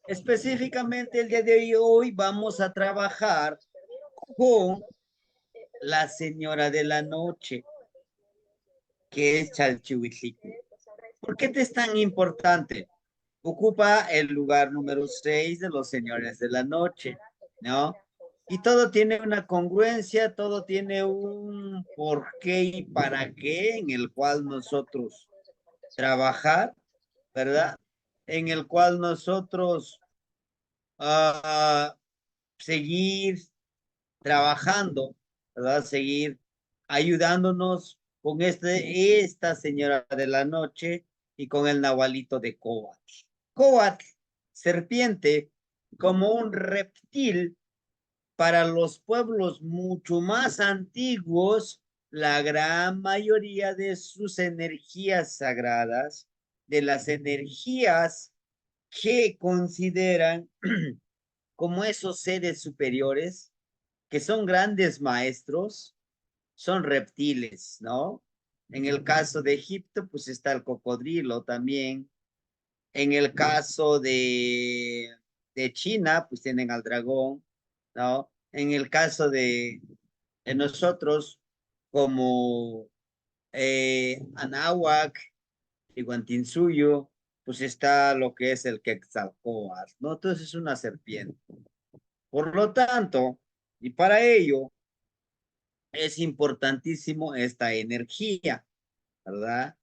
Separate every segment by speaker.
Speaker 1: Específicamente el día de hoy vamos a trabajar con la señora de la noche, que es Chalchihuitlico. ¿Por qué te es tan importante? Ocupa el lugar número 6 de los señores de la noche, ¿no? Y todo tiene una congruencia, todo tiene un por qué y para qué en el cual nosotros trabajar, ¿verdad? En el cual nosotros seguir trabajando, ¿verdad? Seguir ayudándonos con esta señora de la noche y con el nahualito de Coat. Coat, serpiente, como un reptil para los pueblos mucho más antiguos, la gran mayoría de sus energías sagradas, de las energías que consideran como esos seres superiores, que son grandes maestros, son reptiles, ¿no? En el caso de Egipto, pues está el cocodrilo también. En el caso de China, pues tienen al dragón, ¿no? En el caso de nosotros, como Anáhuac y Guantinsuyo, pues está lo que es el Quetzalcóatl, ¿no? Entonces es una serpiente. Por lo tanto, y para ello, es importantísimo esta energía, ¿verdad?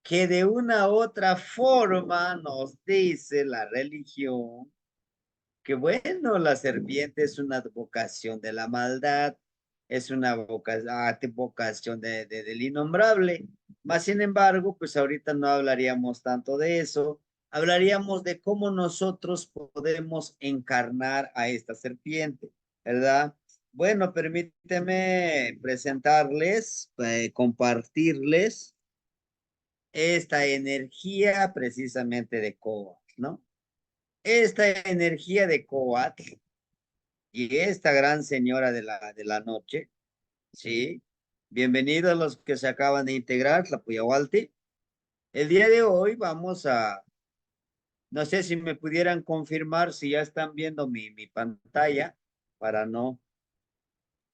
Speaker 1: Que de una u otra forma nos dice la religión que bueno, la serpiente es una vocación de la maldad, es una vocación del innombrable. Más sin embargo, pues ahorita no hablaríamos tanto de eso, hablaríamos de cómo nosotros podemos encarnar a esta serpiente, ¿verdad? Bueno, permíteme presentarles, compartirles esta energía precisamente de Coat, ¿no? Esta energía de Coat y esta gran señora de la noche, ¿sí? Bienvenidos a los que se acaban de integrar, la Puyahualti. El día de hoy vamos a, no sé si me pudieran confirmar si ya están viendo mi pantalla para no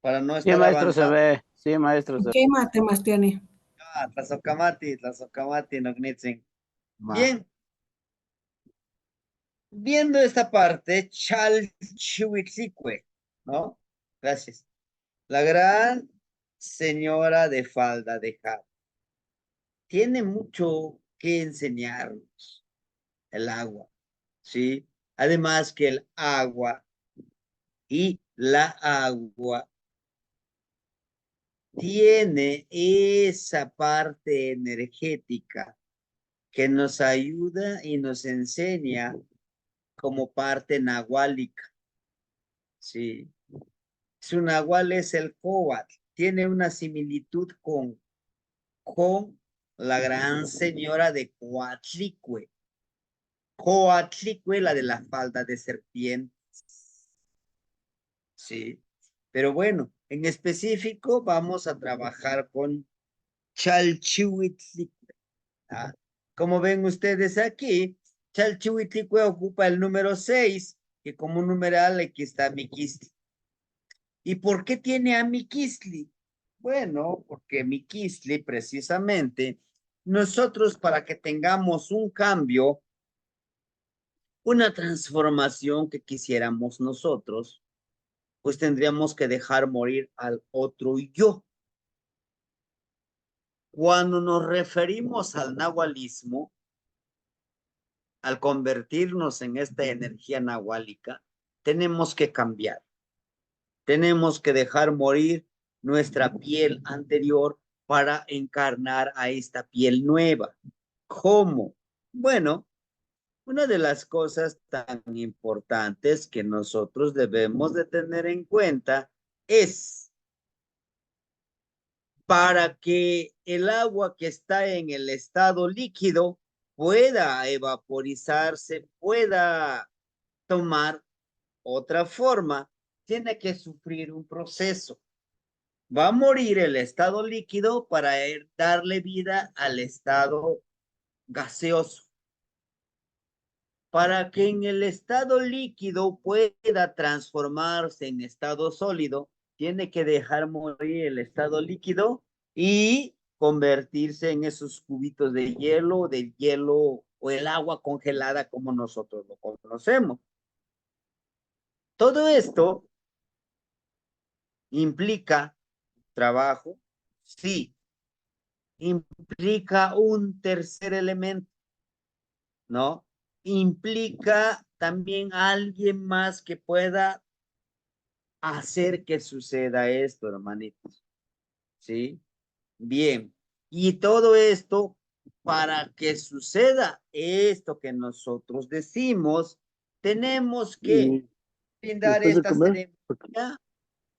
Speaker 2: Sí,
Speaker 1: estar
Speaker 2: maestro, se
Speaker 1: avanzando.
Speaker 2: ve. Sí, maestro, se ve.
Speaker 3: ¿Qué temas tiene?
Speaker 1: Tlazocamati, Nognitzin.
Speaker 2: Va.
Speaker 1: Bien, viendo esta parte, Chalchihuitlicue, ¿no? Gracias. La gran señora de falda de jade tiene mucho que enseñarnos el agua, ¿sí? Además que el agua y la agua tiene esa parte energética que nos ayuda y nos enseña como parte nahuálica, ¿sí? Su nahual es el coat, tiene una similitud con la gran señora de Coatlicue. Coatlicue, la de la falda de serpiente. Sí. Pero bueno, en específico vamos a trabajar con Chalchihuitlicue. ¿Ah? Como ven ustedes aquí, Chalchihuitlicue ocupa el número 6, que como numeral aquí está Miquistli. ¿Y por qué tiene a Miquistli? Bueno, porque Miquistli precisamente, nosotros para que tengamos un cambio, una transformación que quisiéramos nosotros, pues tendríamos que dejar morir al otro yo. Cuando nos referimos al nahualismo, al convertirnos en esta energía nahuálica, tenemos que cambiar. Tenemos que dejar morir nuestra piel anterior para encarnar a esta piel nueva. ¿Cómo? Bueno, una de las cosas tan importantes que nosotros debemos de tener en cuenta es para que el agua que está en el estado líquido pueda evaporizarse, pueda tomar otra forma, tiene que sufrir un proceso. Va a morir el estado líquido para darle vida al estado gaseoso. para que en el estado líquido pueda transformarse en estado sólido, tiene que dejar morir el estado líquido y convertirse en esos cubitos de hielo o el agua congelada como nosotros lo conocemos. Todo esto implica trabajo, sí, implica un tercer elemento, ¿no? Implica también a alguien más que pueda hacer que suceda esto, hermanitos, ¿sí? Bien, y todo esto para que suceda esto que nosotros decimos, tenemos que
Speaker 3: Y
Speaker 1: brindar
Speaker 3: después de
Speaker 1: esta
Speaker 3: comer,
Speaker 1: ceremonia,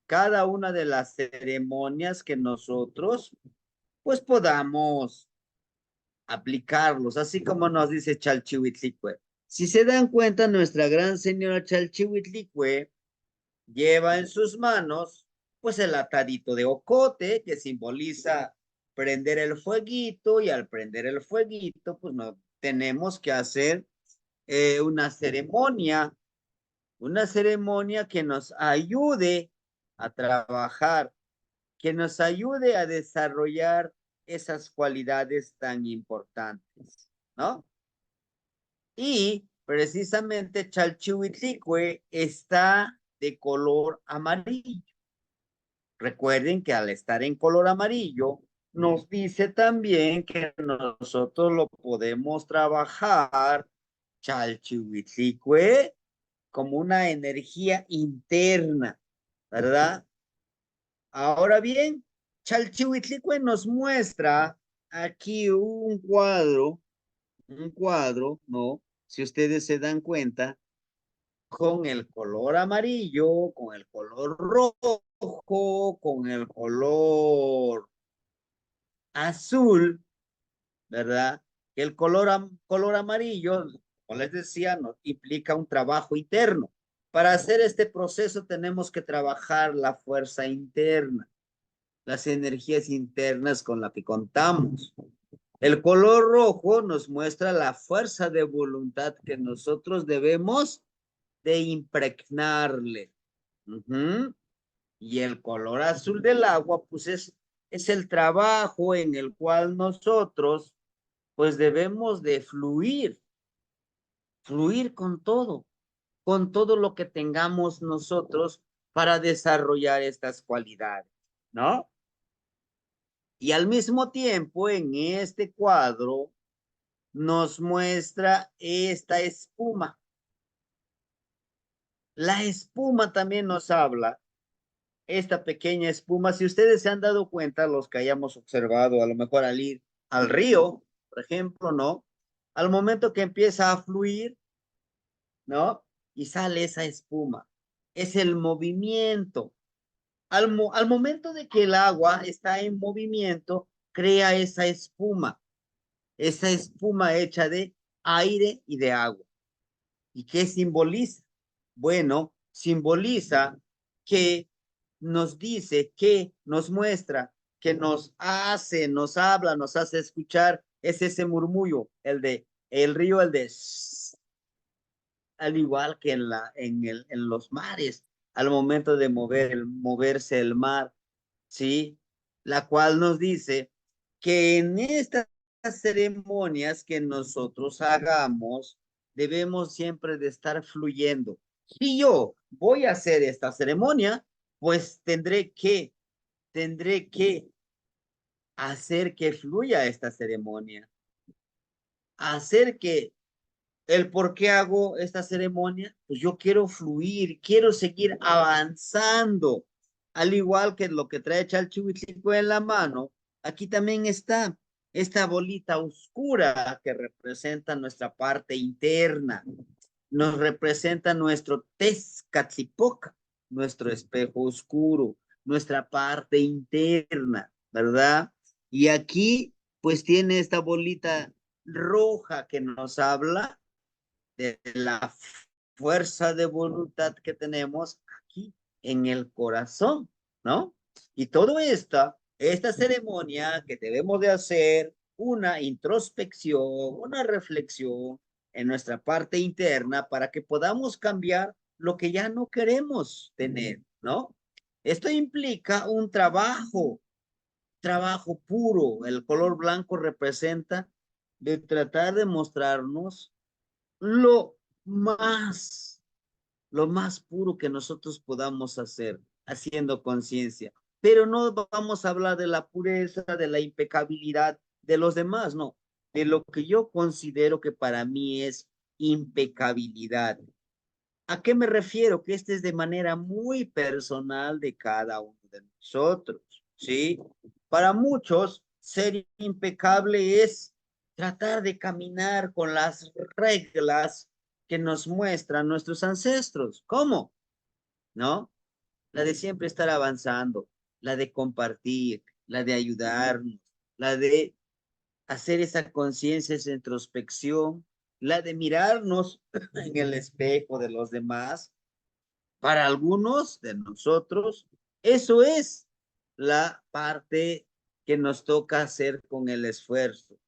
Speaker 1: cada una de las ceremonias que nosotros pues podamos aplicarlos, así como nos dice Chalchihuitlicue. Si se dan cuenta, nuestra gran señora Chalchihuitlicue lleva en sus manos pues el atadito de ocote que simboliza prender el fueguito y al prender el fueguito pues no tenemos que hacer una ceremonia que nos ayude a trabajar, que nos ayude a desarrollar esas cualidades tan importantes, ¿no? Y precisamente Chalchihuitlicue está de color amarillo. Recuerden que al estar en color amarillo, nos dice también que nosotros lo podemos trabajar Chalchihuitlicue como una energía interna, ¿verdad? Ahora bien, Chalchihuitlicue nos muestra aquí un cuadro, ¿no? Si ustedes se dan cuenta, con el color amarillo, con el color rojo, con el color azul, ¿verdad? El color amarillo, como les decía, nos implica un trabajo interno. Para hacer este proceso tenemos que trabajar la fuerza interna, las energías internas con las que contamos. El color rojo nos muestra la fuerza de voluntad que nosotros debemos de impregnarle. Y el color azul del agua, pues es el trabajo en el cual nosotros, pues debemos de fluir con todo lo que tengamos nosotros para desarrollar estas cualidades, ¿no? Y al mismo tiempo, en este cuadro, nos muestra esta espuma. La espuma también nos habla, esta pequeña espuma, si ustedes se han dado cuenta, los que hayamos observado, a lo mejor al ir al río, por ejemplo, ¿no? Al momento que empieza a fluir, ¿no? Y sale esa espuma. Es el movimiento. Al momento de que el agua está en movimiento, crea esa espuma hecha de aire y de agua. ¿Y qué simboliza? Bueno, simboliza que nos dice, que nos muestra, que nos hace, nos habla, nos hace escuchar, es ese murmullo, el de el río, el de al igual que en los mares, al momento de moverse el mar, ¿sí? La cual nos dice que en estas ceremonias que nosotros hagamos, debemos siempre de estar fluyendo. Si yo voy a hacer esta ceremonia, pues tendré que hacer que fluya esta ceremonia, hacer que el por qué hago esta ceremonia, pues yo quiero fluir, quiero seguir avanzando, al igual que lo que trae Chalchihuitlicue en la mano, aquí también está esta bolita oscura que representa nuestra parte interna, nos representa nuestro Tezcatlipoca, nuestro espejo oscuro, nuestra parte interna, ¿verdad? Y aquí pues tiene esta bolita roja que nos habla de la fuerza de voluntad que tenemos aquí en el corazón, ¿no? Y todo esta ceremonia que debemos de hacer, una introspección, una reflexión, en nuestra parte interna para que podamos cambiar lo que ya no queremos tener, ¿no? Esto implica un trabajo puro. El color blanco representa de tratar de mostrarnos lo más, lo más puro que nosotros podamos hacer, haciendo conciencia. Pero no vamos a hablar de la pureza, de la impecabilidad de los demás, no, de lo que yo considero que para mí es impecabilidad. ¿A qué me refiero? Que este es de manera muy personal de cada uno de nosotros, ¿sí? Para muchos, ser impecable es tratar de caminar con las reglas que nos muestran nuestros ancestros. ¿Cómo? ¿No? La de siempre estar avanzando, la de compartir, la de ayudarnos, la de hacer esa conciencia, esa introspección, la de mirarnos en el espejo de los demás. Para algunos de nosotros, eso es la parte que nos toca hacer con el esfuerzo.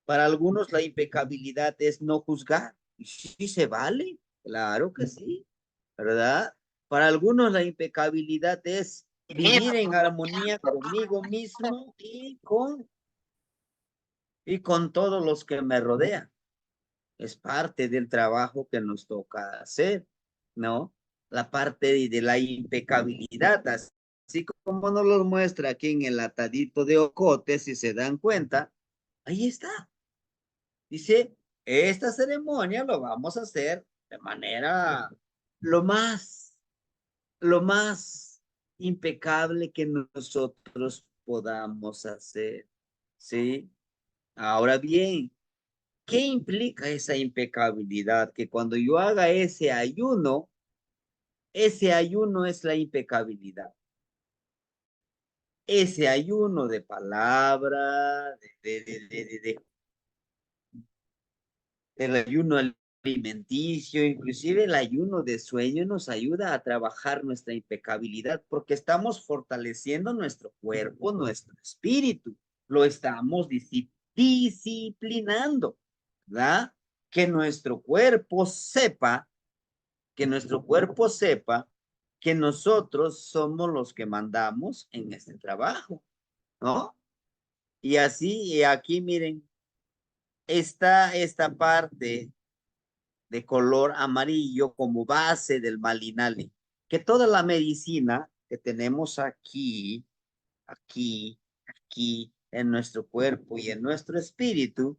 Speaker 1: Para algunos la impecabilidad es no juzgar. Y sí se vale, claro que sí, ¿verdad? Para algunos la impecabilidad es vivir en armonía conmigo mismo y con todos los que me rodean. Es parte del trabajo que nos toca hacer, ¿no? La parte de la impecabilidad, así como nos lo muestra aquí en el atadito de Ocote, si se dan cuenta, ahí está. Dice, esta ceremonia lo vamos a hacer de manera lo más, lo más impecable que nosotros podamos hacer, ¿sí? Ahora bien, ¿qué implica esa impecabilidad? Que cuando yo haga ese ayuno es la impecabilidad. Ese ayuno de palabra, el ayuno alimenticio, inclusive el ayuno de sueño nos ayuda a trabajar nuestra impecabilidad porque estamos fortaleciendo nuestro cuerpo, nuestro espíritu, lo estamos disciplinando, ¿verdad? Que nuestro cuerpo sepa, que nuestro cuerpo sepa que nosotros somos los que mandamos en este trabajo, ¿no? Y así, y aquí miren, está esta parte de color amarillo como base del malinali, que toda la medicina que tenemos aquí, en nuestro cuerpo y en nuestro espíritu,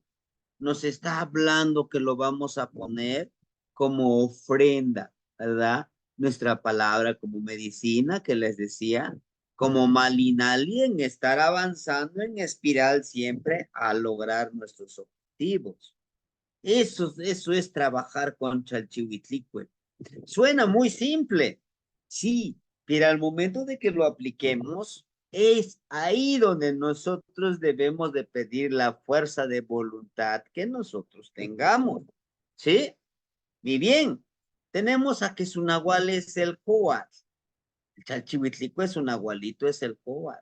Speaker 1: nos está hablando que lo vamos a poner como ofrenda, ¿verdad? Nuestra palabra como medicina, que les decía, como malinali en estar avanzando en espiral siempre a lograr nuestros objetivos. Eso es trabajar con Chalchihuitlicue. Suena muy simple, sí, pero al momento de que lo apliquemos, es ahí donde nosotros debemos de pedir la fuerza de voluntad que nosotros tengamos, ¿sí? Y bien, tenemos a que su nahual es el coat. El Chalchihuitlicue es un nahualito, es el coat.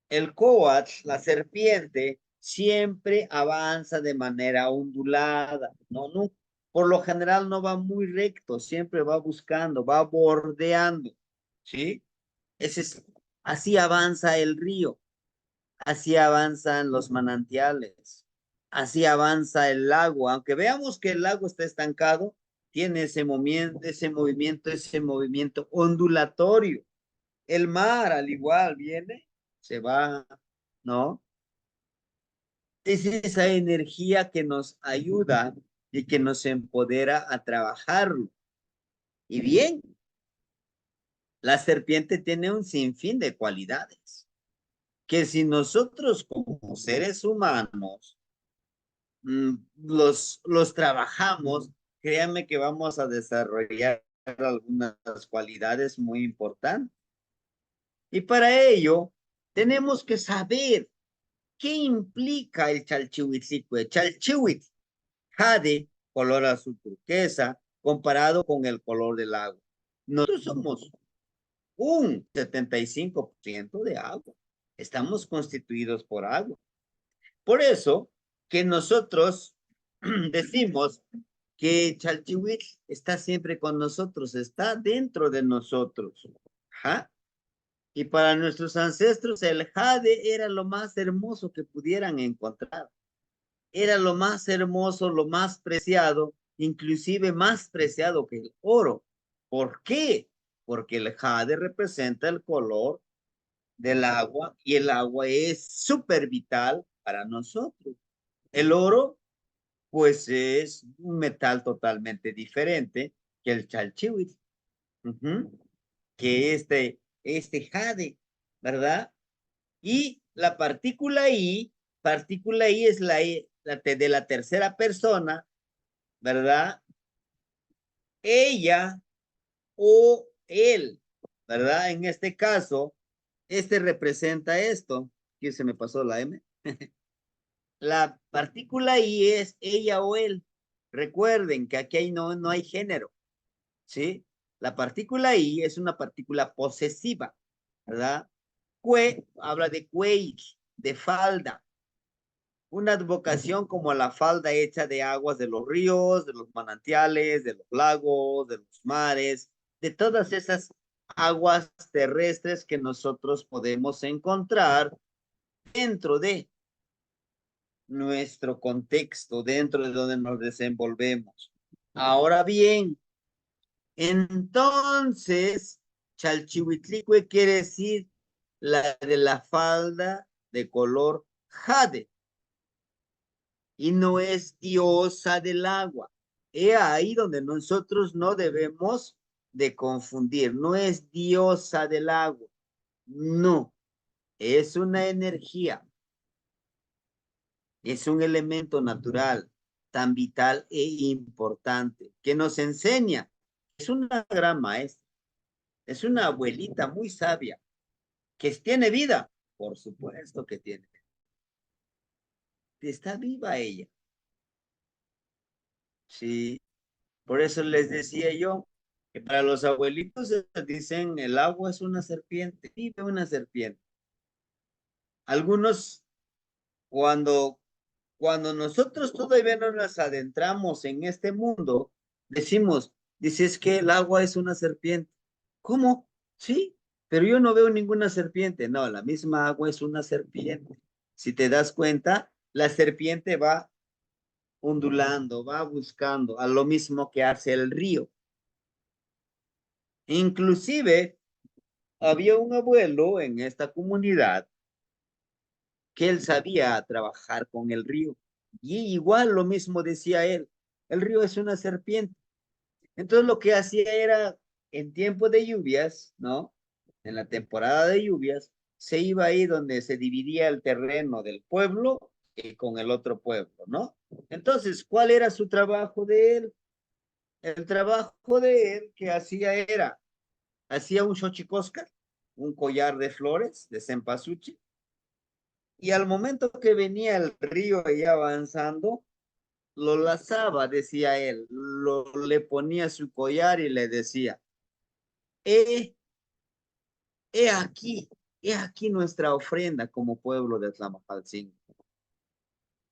Speaker 1: El coat, la serpiente, siempre avanza de manera ondulada, no, por lo general no va muy recto, siempre va buscando, va bordeando, ¿sí? Ese es, así avanza el río, así avanzan los manantiales, así avanza el lago, aunque veamos que el lago está estancado, tiene ese movimiento ondulatorio. El mar, al igual, viene, se va, ¿no? Es esa energía que nos ayuda y que nos empodera a trabajarlo. Y bien, la serpiente tiene un sinfín de cualidades que si nosotros como seres humanos los trabajamos, créanme que vamos a desarrollar algunas cualidades muy importantes. Y para ello, tenemos que saber qué implica el chalchihuitlicue. Chalchihuit, jade, color azul turquesa, comparado con el color del agua. Nosotros somos un 75% de agua. Estamos constituidos por agua. Por eso que nosotros decimos que Chalchihuitl está siempre con nosotros, está dentro de nosotros. Ajá. Y para nuestros ancestros el jade era lo más hermoso que pudieran encontrar. Era lo más hermoso, lo más preciado, inclusive más preciado que el oro. ¿Por qué? Porque el jade representa el color del agua y el agua es súper vital para nosotros. El oro, pues es un metal totalmente diferente que el chalchihuitl, que este jade, ¿verdad? Y la partícula I es de la tercera persona, ¿verdad? Ella o él, ¿verdad? En este caso, este representa esto. Aquí se me pasó la M. La partícula I es ella o él. Recuerden que aquí no hay género, ¿sí? La partícula I es una partícula posesiva, ¿verdad? Cue habla de cuello, de falda. Una advocación como la falda hecha de aguas de los ríos, de los manantiales, de los lagos, de los mares, de todas esas aguas terrestres que nosotros podemos encontrar dentro de nuestro contexto, dentro de donde nos desenvolvemos. Ahora bien, entonces, Chalchihuitlicue quiere decir la de la falda de color jade y no es diosa del agua. He ahí donde nosotros no debemos de confundir. No es diosa del agua. No, es una energía, es un elemento natural tan vital e importante que nos enseña. Es una gran maestra, es una abuelita muy sabia que tiene vida. Por supuesto que tiene. Está viva ella. Sí, por eso les decía yo que para los abuelitos dicen el agua es una serpiente, vive una serpiente. Algunos cuando nosotros todavía no nos adentramos en este mundo, decimos, dices que el agua es una serpiente. ¿Cómo? Sí, pero yo no veo ninguna serpiente. No, la misma agua es una serpiente. Si te das cuenta, la serpiente va ondulando, va buscando a lo mismo que hace el río. Inclusive, había un abuelo en esta comunidad que él sabía trabajar con el río. Y igual lo mismo decía él, el río es una serpiente. Entonces lo que hacía era, en tiempo de lluvias, ¿no? En la temporada de lluvias, se iba ahí donde se dividía el terreno del pueblo con el otro pueblo, ¿no? Entonces, ¿cuál era su trabajo de él? El trabajo de él que hacía era, hacía un xochicóscar, un collar de flores de cempasúchil, y al momento que venía el río ya avanzando, lo lazaba, decía él, le ponía su collar y le decía, he, he aquí nuestra ofrenda como pueblo de Tlamapalcingo.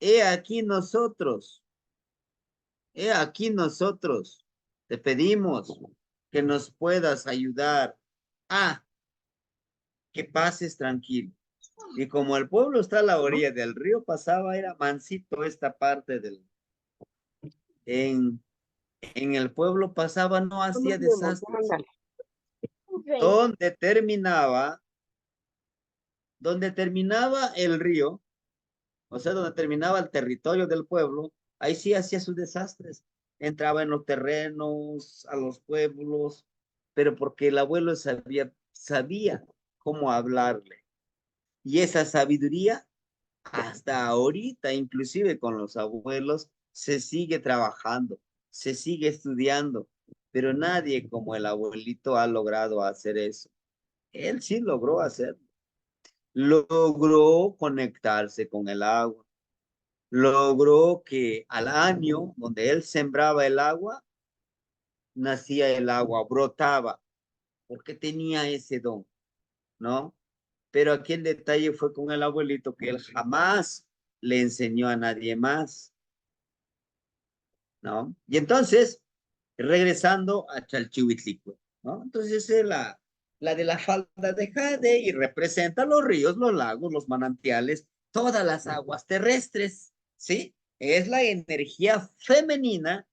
Speaker 1: He aquí nosotros, he aquí nosotros, te pedimos que nos puedas ayudar a que pases tranquilo. Y como el pueblo está a la orilla del río, pasaba, era mansito esta parte en, en el pueblo pasaba, no hacía desastres. Donde terminaba, donde terminaba el río, o sea, donde terminaba el territorio del pueblo, ahí sí hacía sus desastres. Entraba en los terrenos, a los pueblos, pero porque el abuelo sabía cómo hablarle. Y esa sabiduría hasta ahorita, inclusive con los abuelos, se sigue trabajando, se sigue estudiando, pero nadie como el abuelito ha logrado hacer eso. Él sí logró hacerlo. Logró conectarse con el agua. Logró que al año donde él sembraba el agua, nacía el agua, brotaba, porque tenía ese don, ¿no? Pero aquí el detalle fue con el abuelito que él jamás le enseñó a nadie más. ¿no? Y entonces, regresando a Chalchihuitlicue, ¿no? Entonces es la de la falda de jade y representa los ríos, los lagos, los manantiales, todas las aguas terrestres, ¿sí? Es la energía femenina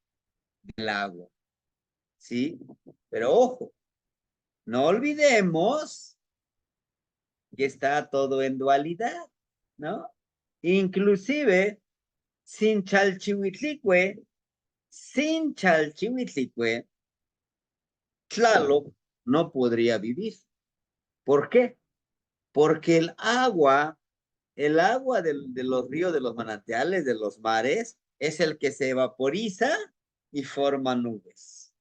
Speaker 1: del agua, ¿sí? Pero ojo, no olvidemos que está todo en dualidad, ¿no? Inclusive, sin Chalchihuitlicue, Tlaloc no podría vivir. ¿Por qué? Porque el agua de los ríos, de los manantiales, de los mares, es el que se evaporiza y forma nubes.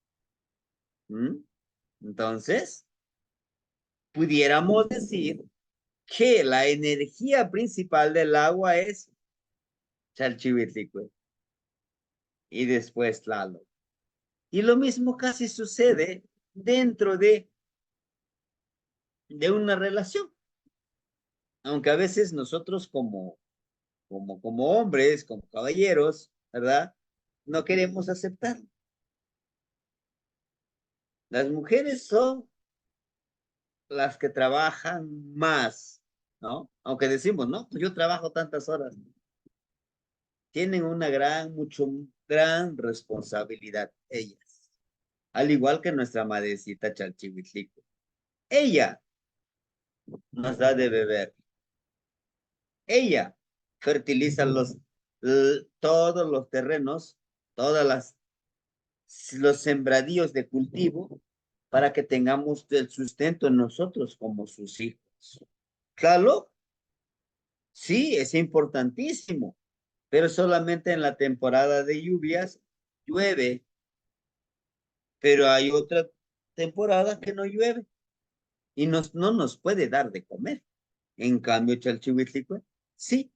Speaker 1: ¿Mm? Entonces, pudiéramos decir que la energía principal del agua es Chalchihuitlicue y después Tlaloc. Y lo mismo casi sucede dentro de una relación. Aunque a veces nosotros como hombres, como caballeros, ¿verdad? No queremos aceptarlo. Las mujeres son las que trabajan más, ¿no? Aunque decimos, no, pues yo trabajo tantas horas. Tienen una gran responsabilidad ellas. Al igual que nuestra madrecita Chalchihuitlico. Ella nos da de beber. Ella fertiliza todos los terrenos, los sembradíos de cultivo para que tengamos el sustento nosotros como sus hijos. Claro, sí, es importantísimo, pero solamente en la temporada de lluvias llueve, pero hay otra temporada que no llueve y no nos puede dar de comer. En cambio, Chalchihuitlicue, sí,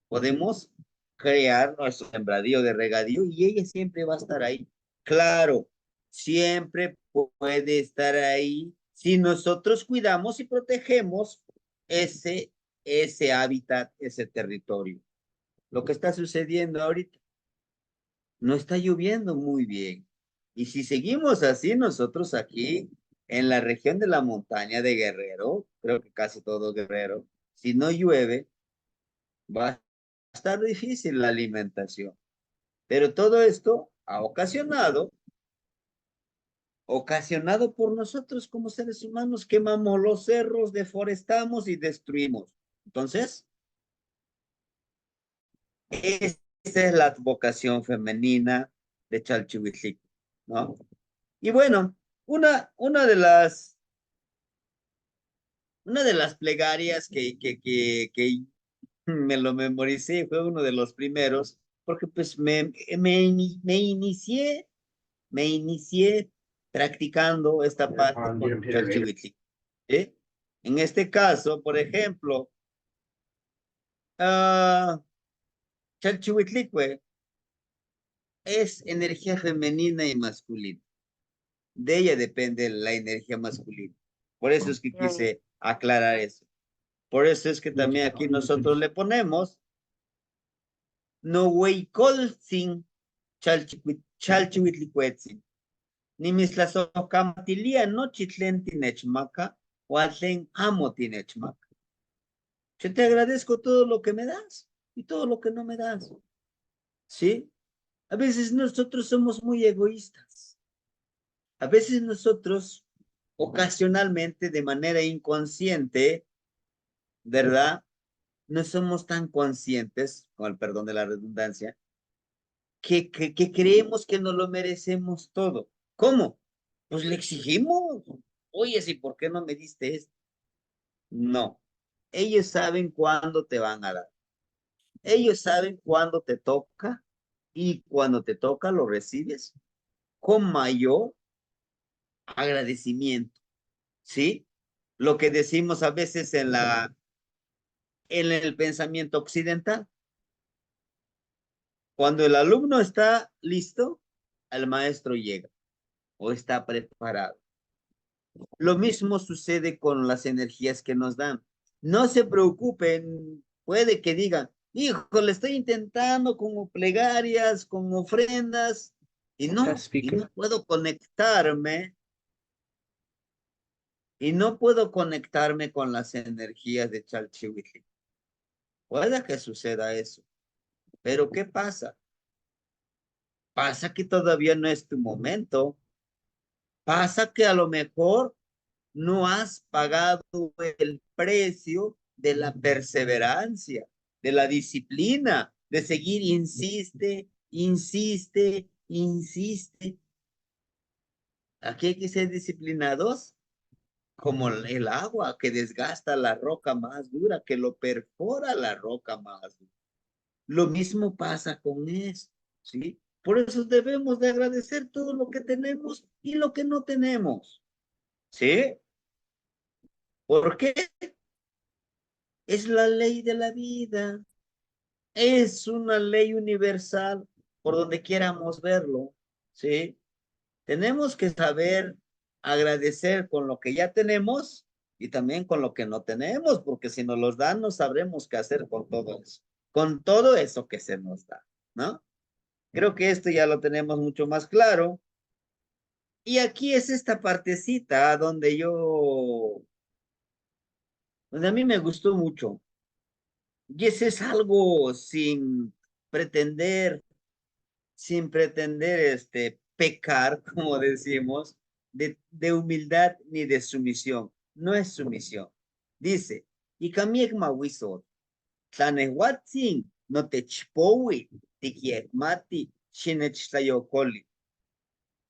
Speaker 1: podemos crear nuestro sembradío de regadío y ella siempre va a estar ahí. Claro, siempre puede estar ahí si nosotros cuidamos y protegemos ese, ese hábitat, ese territorio. Lo que está sucediendo ahorita, no está lloviendo muy bien. Y si seguimos así, nosotros aquí en la región de la montaña de Guerrero, creo que casi todo Guerrero, si no llueve, va a estar difícil la alimentación. Pero todo esto ha ocasionado por nosotros como seres humanos, quemamos los cerros, deforestamos y destruimos. Entonces, esa es la vocación femenina de Chalchihuitlic, ¿no? Y bueno, una una de las plegarias que me lo memoricé, fue uno de los primeros, porque pues me inicié practicando esta parte con Chalchihuitlic. ¿Sí? En este caso, por ejemplo, uh, Chalchihuitlicue es energía femenina y masculina. De ella depende la energía masculina. Por eso es que quise aclarar eso. Por eso es que también aquí nosotros le ponemos no hueicoltzin Chalchihuitlicuetzin. Ni mislasokamatilia no chitlen tinechmaca o atlen amo tinechmaca. Yo te agradezco todo lo que me das y todo lo que no me das. ¿Sí? A veces nosotros somos muy egoístas. A veces nosotros, ocasionalmente, de manera inconsciente, ¿verdad? No somos tan conscientes, con el perdón de la redundancia, que creemos que nos lo merecemos todo. ¿Cómo? Pues le exigimos. Oye, ¿sí por qué no me diste esto? No. Ellos saben cuándo te van a dar. Ellos saben cuándo te toca y cuando te toca lo recibes con mayor agradecimiento, ¿sí? Lo que decimos a veces en el pensamiento occidental. Cuando el alumno está listo, el maestro llega o está preparado. Lo mismo sucede con las energías que nos dan. No se preocupen, puede que digan, Híjole, estoy intentando como plegarias, con ofrendas, y no puedo conectarme, y no puedo conectarme con las energías de Chalchihuitl. Puede que suceda eso, pero ¿qué pasa? Pasa que todavía no es tu momento. Pasa que a lo mejor no has pagado el precio de la perseverancia, de la disciplina, de seguir, insiste, insiste, insiste. Aquí hay que ser disciplinados como el agua que desgasta la roca más dura, que lo perfora la roca más dura. Lo mismo pasa con esto, ¿sí? Por eso debemos de agradecer todo lo que tenemos y lo que no tenemos, ¿sí? ¿Por qué? Es la ley de la vida, es una ley universal por donde quieramos verlo, ¿sí? Tenemos que saber agradecer con lo que ya tenemos y también con lo que no tenemos, porque si nos los dan, no sabremos qué hacer con todo eso que se nos da, ¿no? Creo que esto ya lo tenemos mucho más claro. Y aquí es esta partecita donde a mí me gustó mucho. Y ese es algo pretender, sin pretender pecar, como decimos, de humildad ni de sumisión. No es sumisión. Dice, y kamiek mawisot, tlanehuatzin, no te chpowi, tikiekmati, shinechlayokoli.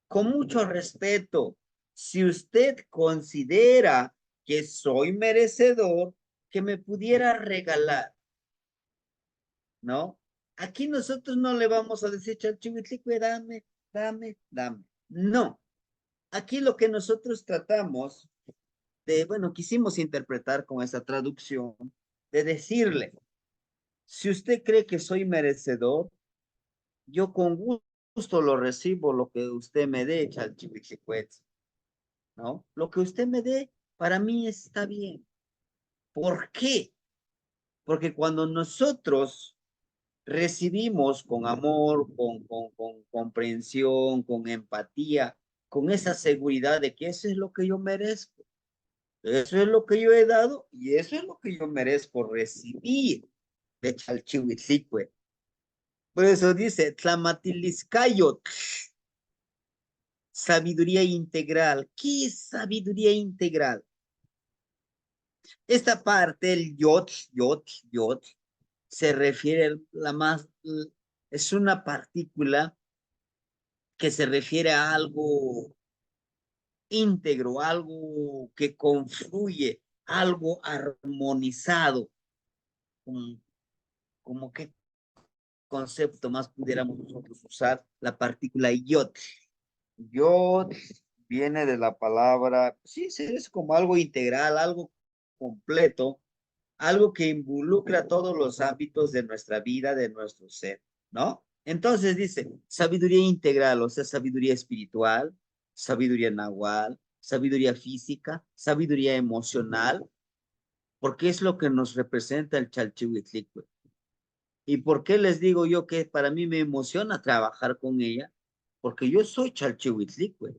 Speaker 1: Con mucho respeto, si usted considera que soy merecedor, que me pudiera regalar, ¿no? Aquí nosotros no le vamos a decir, Chalchihuitlicue, dame, dame, dame. No, aquí lo que nosotros tratamos bueno, quisimos interpretar con esa traducción, de decirle, si usted cree que soy merecedor, yo con gusto lo recibo, lo que usted me dé, Chalchihuitlicue, ¿no? Lo que usted me dé, para mí está bien. ¿Por qué? Porque cuando nosotros recibimos con amor, con comprensión, con empatía, con esa seguridad de que eso es lo que yo merezco, eso es lo que yo he dado y eso es lo que yo merezco recibir de Chalchihuitlicue. Por eso dice, Tlamatiliscayot, sabiduría integral. ¿Qué es sabiduría integral? Esta parte, el yot, se refiere es una partícula que se refiere a algo íntegro, algo que confluye, algo armonizado. Como, como qué concepto más pudiéramos nosotros usar la partícula yod. Yod viene de la palabra, sí, es como algo integral, algo completo, algo que involucra todos los ámbitos de nuestra vida, de nuestro ser, ¿no? Entonces dice, sabiduría integral, o sea, sabiduría espiritual, sabiduría nahual, sabiduría física, sabiduría emocional, porque es lo que nos representa el Chalchihuitlicue. ¿Y por qué les digo yo que para mí me emociona trabajar con ella? Porque yo soy Chalchihuitlicue.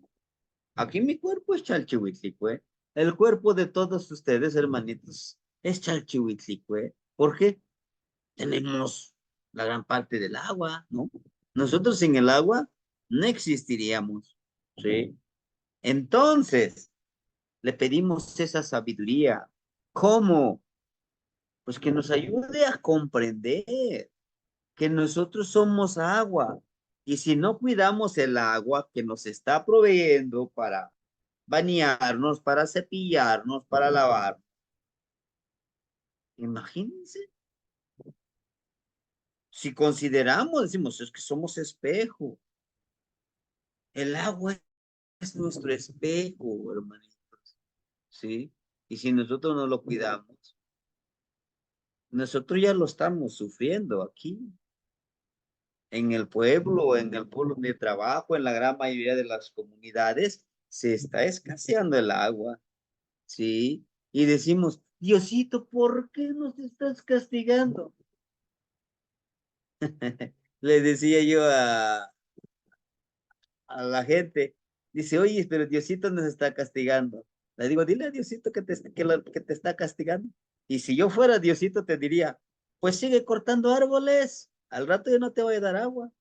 Speaker 1: Aquí mi cuerpo es Chalchihuitlicue. El cuerpo de todos ustedes, hermanitos, es Chalchihuitlicue. ¿Por qué? Tenemos la gran parte del agua, ¿no? Nosotros sin el agua no existiríamos, ¿sí? Entonces, le pedimos esa sabiduría. ¿Cómo? Pues que nos ayude a comprender que nosotros somos agua. Y si no cuidamos el agua que nos está proveyendo para bañarnos, para cepillarnos, para lavar, imagínense, si consideramos, decimos, es que somos espejo. El agua es nuestro espejo, hermanitos, ¿sí? Y si nosotros no lo cuidamos, nosotros ya lo estamos sufriendo aquí, en el pueblo de trabajo, en la gran mayoría de las comunidades, se está escaseando el agua, ¿sí? Y decimos, Diosito, ¿por qué nos estás castigando? Le decía yo a la gente, dice, oye, pero Diosito nos está castigando. Le digo, dile a Diosito que te está castigando. Y si yo fuera Diosito, te diría, pues sigue cortando árboles, al rato yo no te voy a dar agua.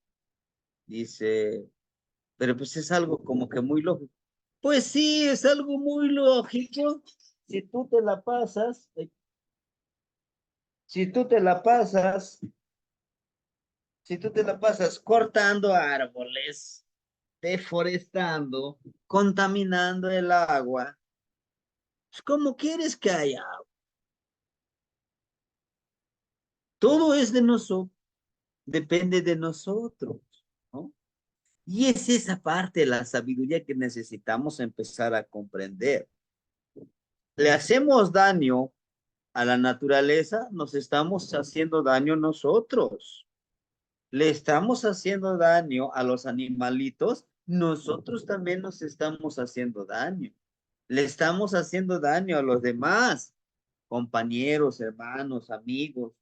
Speaker 1: Dice, pero pues es algo como que muy lógico. Pues sí, es algo muy lógico. Si tú te la pasas, si tú te la pasas, si tú te la pasas cortando árboles, deforestando, contaminando el agua, pues, ¿cómo quieres que haya agua? Todo es de nosotros, depende de nosotros, ¿no? Y es esa parte de la sabiduría que necesitamos empezar a comprender. Le hacemos daño a la naturaleza, nos estamos haciendo daño nosotros. Le estamos haciendo daño a los animalitos, nosotros también nos estamos haciendo daño. Le estamos haciendo daño a los demás, compañeros, hermanos, amigos.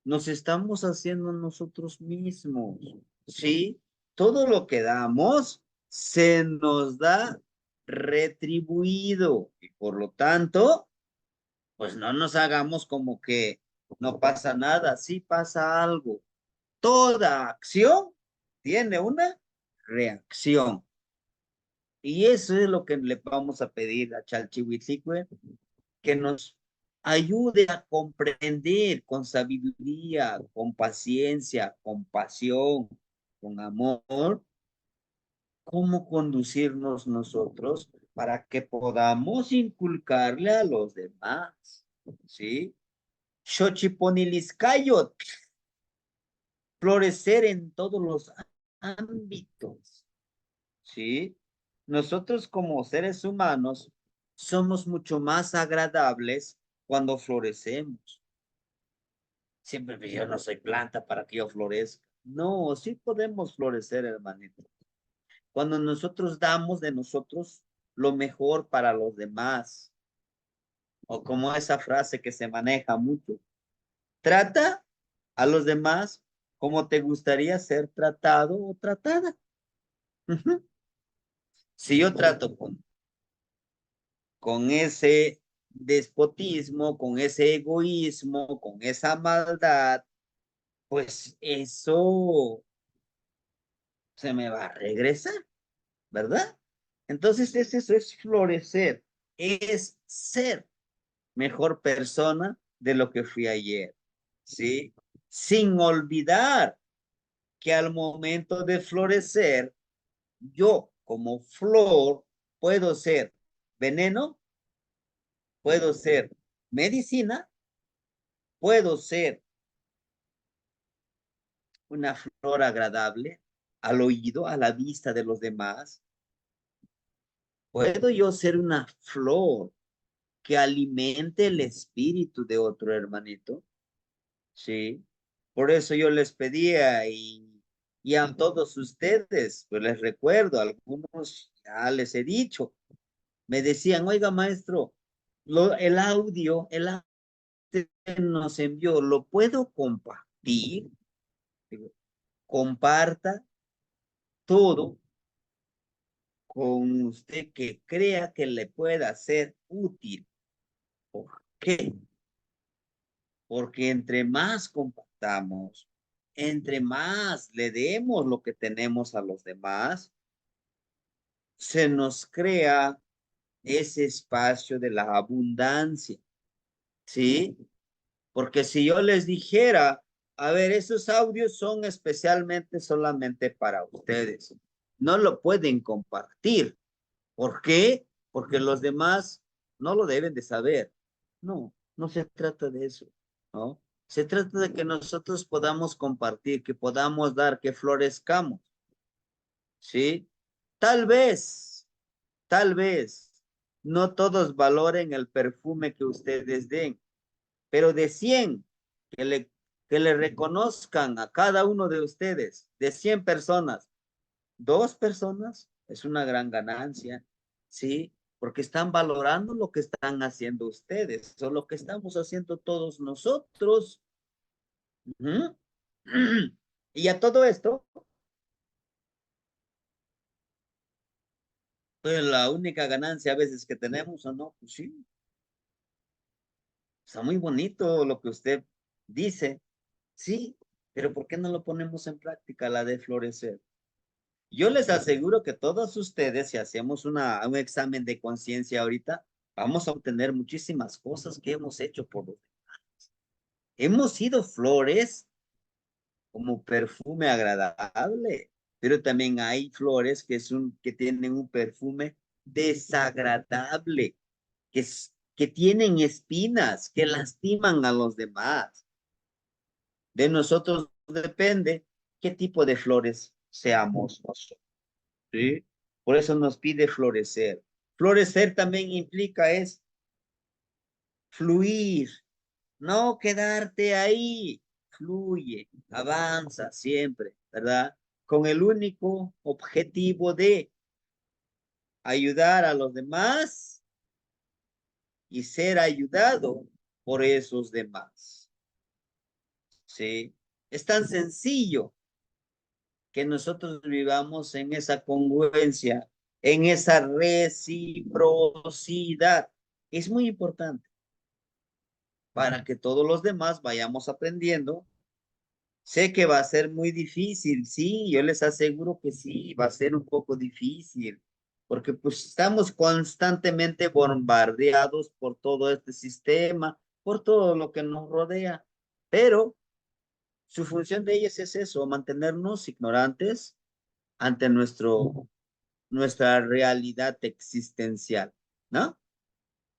Speaker 1: Nos estamos haciendo nosotros mismos, ¿sí? Todo lo que damos se nos da retribuido y por lo tanto, pues no nos hagamos como que no pasa nada, sí pasa algo. Toda acción tiene una reacción. Y eso es lo que le vamos a pedir a Chalchihuitlicue, que nos ayude a comprender con sabiduría, con paciencia, con pasión, con amor, cómo conducirnos nosotros para que podamos inculcarle a los demás. ¿Sí? Xochiponiliscayot, florecer en todos los ámbitos. ¿Sí? Nosotros como seres humanos somos mucho más agradables cuando florecemos. Siempre me yo no soy planta para que yo florezca. No, sí podemos florecer, hermanito. Cuando nosotros damos de nosotros lo mejor para los demás, o como esa frase que se maneja mucho, trata a los demás como te gustaría ser tratado o tratada. Uh-huh. Si yo trato con ese despotismo, con ese egoísmo, con esa maldad, pues eso se me va a regresar, ¿verdad? Entonces es eso, es florecer, es ser mejor persona de lo que fui ayer, ¿sí? Sin olvidar que al momento de florecer, yo como flor puedo ser veneno, puedo ser medicina, puedo ser una flor agradable al oído, a la vista de los demás. Puedo yo ser una flor que alimente el espíritu de otro hermanito. Sí. Por eso yo les pedía y a todos ustedes, pues les recuerdo, algunos ya les he dicho, me decían, oiga maestro, el audio nos envió, ¿lo puedo compartir? Digo, comparta todo con usted que crea que le pueda ser útil. ¿Por qué? Porque entre más compartamos, entre más le demos lo que tenemos a los demás, se nos crea ese espacio de la abundancia, ¿sí? Porque si yo les dijera, a ver, esos audios son especialmente solamente para ustedes, no lo pueden compartir. ¿Por qué? Porque los demás no lo deben de saber. No, no se trata de eso, ¿no? Se trata de que nosotros podamos compartir, que podamos dar, que florezcamos, ¿sí? Tal vez, no todos valoren el perfume que ustedes den, pero de 100 que le, que le reconozcan a cada uno de ustedes, de 100 personas, 2 personas es una gran ganancia, ¿sí? Porque están valorando lo que están haciendo ustedes, o lo que estamos haciendo todos nosotros. Uh-huh. Y a todo esto, pues la única ganancia a veces que tenemos, ¿o no? Pues sí, está muy bonito lo que usted dice, sí, pero ¿por qué no lo ponemos en práctica, la de florecer? Yo les aseguro que todos ustedes, si hacemos un examen de conciencia ahorita, vamos a obtener muchísimas cosas que hemos hecho por los demás. Hemos sido flores como perfume agradable, pero también hay flores que tienen un perfume desagradable, que tienen espinas, que lastiman a los demás. De nosotros depende qué tipo de flores seamos nosotros, ¿sí? Por eso nos pide florecer. Florecer también implica es fluir, no quedarte ahí, fluye, avanza siempre, ¿verdad? Con el único objetivo de ayudar a los demás y ser ayudado por esos demás, ¿sí? Es tan sencillo que nosotros vivamos en esa congruencia, en esa reciprocidad. Es muy importante para que todos los demás vayamos aprendiendo. Sé que va a ser muy difícil, sí, yo les aseguro que sí, va a ser un poco difícil, porque pues estamos constantemente bombardeados por todo este sistema, por todo lo que nos rodea, pero su función de ellos es eso, mantenernos ignorantes ante nuestra realidad existencial, ¿no?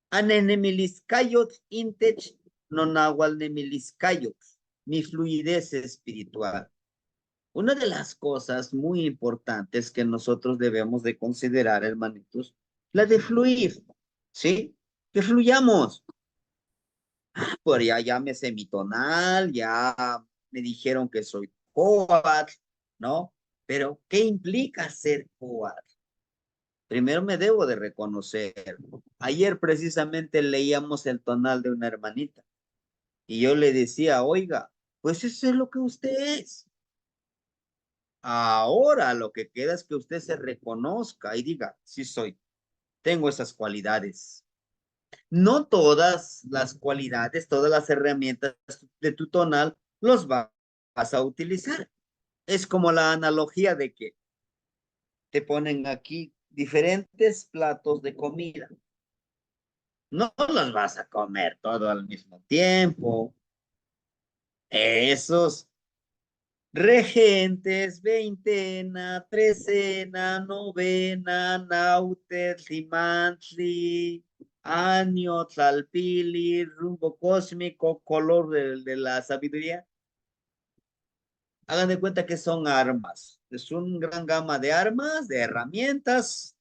Speaker 1: Anenemiliskayot intech nonawalnemiliskayot, mi fluidez espiritual. Una de las cosas muy importantes que nosotros debemos de considerar, hermanitos, la de fluir, ¿sí? Que fluyamos. Por ya me sé mi tonal, ya me dijeron que soy coat, ¿no? Pero, ¿qué implica ser coat? Primero me debo de reconocer. Ayer precisamente leíamos el tonal de una hermanita y yo le decía, oiga, pues eso es lo que usted es. Ahora lo que queda es que usted se reconozca y diga, sí soy, tengo esas cualidades. No todas las cualidades, todas las herramientas de tu tonal vas a utilizar. Es como la analogía de que te ponen aquí diferentes platos de comida. No los vas a comer todo al mismo tiempo. Esos regentes, veintena, trecena, novena, náuter, limantli, año, tlalpili, rumbo cósmico, color de la sabiduría. Hagan de cuenta que son armas. Es una gran gama de armas, de armas,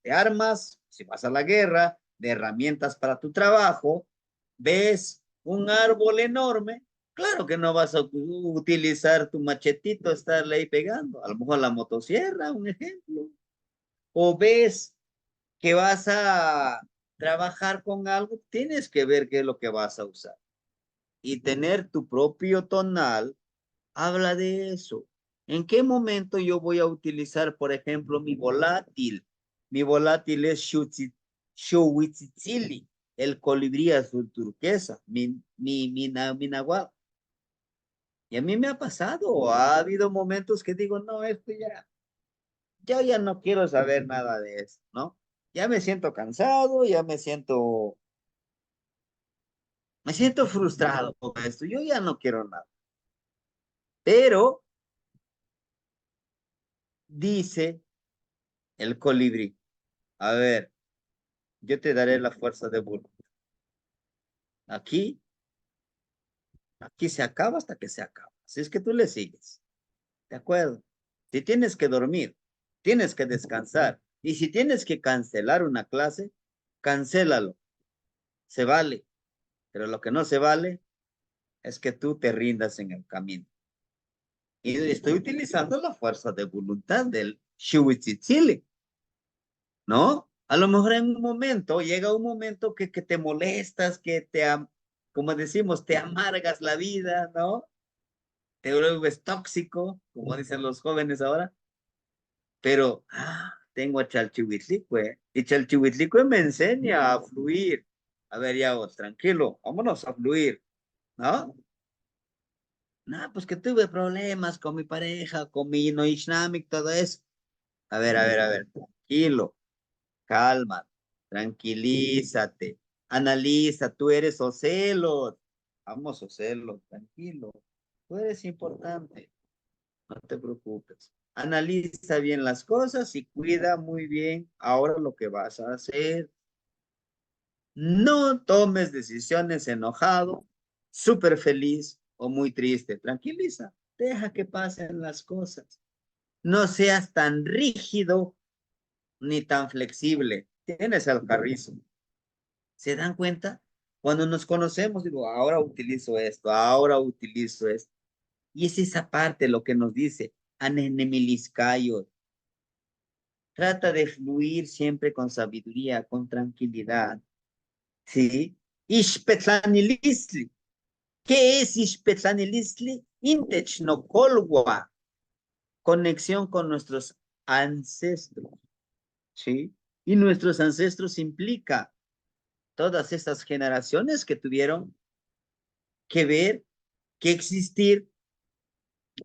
Speaker 1: si vas a la guerra, de herramientas para tu trabajo. Ves un árbol enorme, claro que no vas a utilizar tu machetito, estarle ahí pegando. A lo mejor la motosierra, un ejemplo. O ves que vas a trabajar con algo, tienes que ver qué es lo que vas a usar. Y tener tu propio tonal habla de eso. ¿En qué momento yo voy a utilizar, por ejemplo, mi volátil? Mi volátil es Shuwitzili, el colibrí azul turquesa, mi nahual. Y a mí me ha pasado, ha habido momentos que digo, no, esto ya no quiero saber nada de eso, ¿no? Ya me siento cansado, me siento frustrado con esto, yo ya no quiero nada. Pero dice el colibrí, a ver, yo te daré la fuerza de voluntad. Aquí, aquí se acaba hasta que se acaba. Así es que tú le sigues. ¿De acuerdo? Si tienes que dormir, tienes que descansar. Y si tienes que cancelar una clase, cancélalo. Se vale. Pero lo que no se vale es que tú te rindas en el camino. Y estoy utilizando la fuerza de voluntad del Shuichichili, ¿no? A lo mejor en un momento, llega un momento que te molestas, como decimos, te amargas la vida, ¿no? te vuelves tóxico, como dicen los jóvenes ahora, pero tengo a Chalchihuitlicue, y Chalchihuitlicue me enseña a fluir. A ver, ya vos, tranquilo, vámonos a fluir, ¿no? No, pues que tuve problemas con mi pareja, con mi Noishnamic, todo eso. A ver, tranquilo, calma, tranquilízate, analiza, tú eres Ocelo, vamos Ocelo, tranquilo, tú eres importante, no te preocupes. Analiza bien las cosas y cuida muy bien ahora lo que vas a hacer. No tomes decisiones enojado, súper feliz o muy triste. Tranquiliza, deja que pasen las cosas. No seas tan rígido ni tan flexible. Tienes el carrizo. ¿Se dan cuenta? Cuando nos conocemos, digo, ahora utilizo esto, ahora utilizo esto. Y es esa parte lo que nos dice, anenemiliskayot. Trata de fluir siempre con sabiduría, con tranquilidad. ¿Sí? Ishpetlanilistli. ¿Qué es Ishpetlanilistli? Intech no colgua. Conexión con nuestros ancestros. ¿Sí? Y nuestros ancestros implica todas estas generaciones que tuvieron que ver, que existir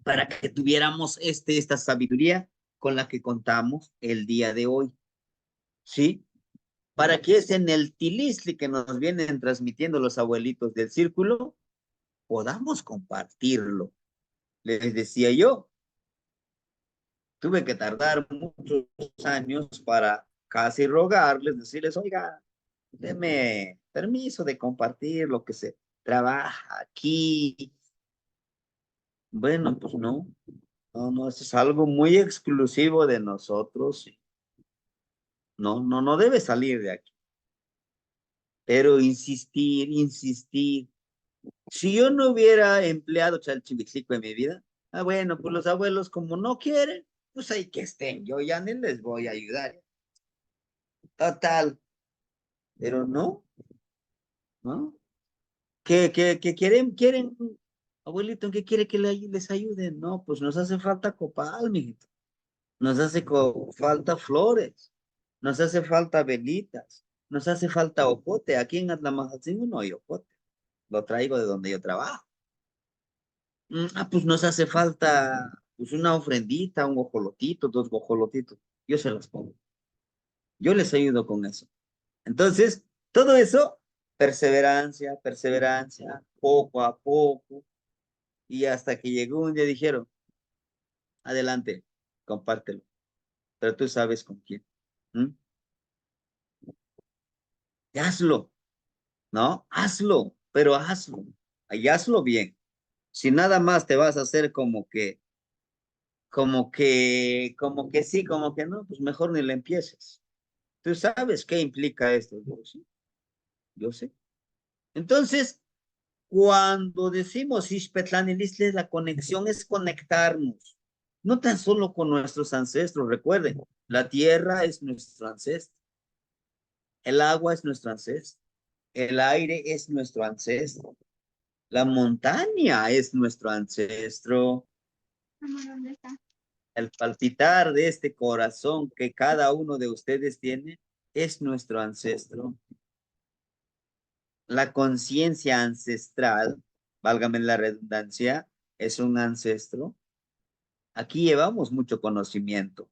Speaker 1: para que tuviéramos esta sabiduría con la que contamos el día de hoy. ¿Sí? Para que es en el tilisli que nos vienen transmitiendo los abuelitos del círculo, podamos compartirlo. Les decía yo, tuve que tardar muchos años para casi rogarles, decirles, oiga, deme permiso de compartir lo que se trabaja aquí. Bueno, pues no, no, eso es algo muy exclusivo de nosotros. No debe salir de aquí. Pero insistir, insistir. Si yo no hubiera empleado chalchivitlico en mi vida, bueno, pues los abuelos como no quieren, pues ahí que estén, yo ya ni les voy a ayudar. Total, pero no, ¿no? Que quieren, abuelito, ¿en qué quiere que les ayuden? No, pues nos hace falta copal, mijito. Nos hace falta flores, nos hace falta velitas, nos hace falta ocote. Aquí en Atlamajatzingo no hay ocote, lo traigo de donde yo trabajo. Pues nos hace falta pues una ofrendita, un guajolotito, dos guajolotitos. Yo se los pongo. Yo les ayudo con eso. Entonces, todo eso, perseverancia, perseverancia, poco a poco, y hasta que llegó un día dijeron, adelante, compártelo, pero tú sabes con quién. ¿Mm? Y hazlo, ¿no? Hazlo, pero hazlo, y hazlo bien. Si nada más te vas a hacer como que sí, como que no, pues mejor ni le empieces. Tú sabes qué implica esto. Yo sí, yo sé. Entonces, cuando decimos Ishpetlanelistle, la conexión es conectarnos, no tan solo con nuestros ancestros. Recuerden, la tierra es nuestro ancestro, el agua es nuestro ancestro, el aire es nuestro ancestro, la montaña es nuestro ancestro, ¿dónde está? El palpitar de este corazón que cada uno de ustedes tiene es nuestro ancestro. La conciencia ancestral, válgame la redundancia, es un ancestro. Aquí llevamos mucho conocimiento.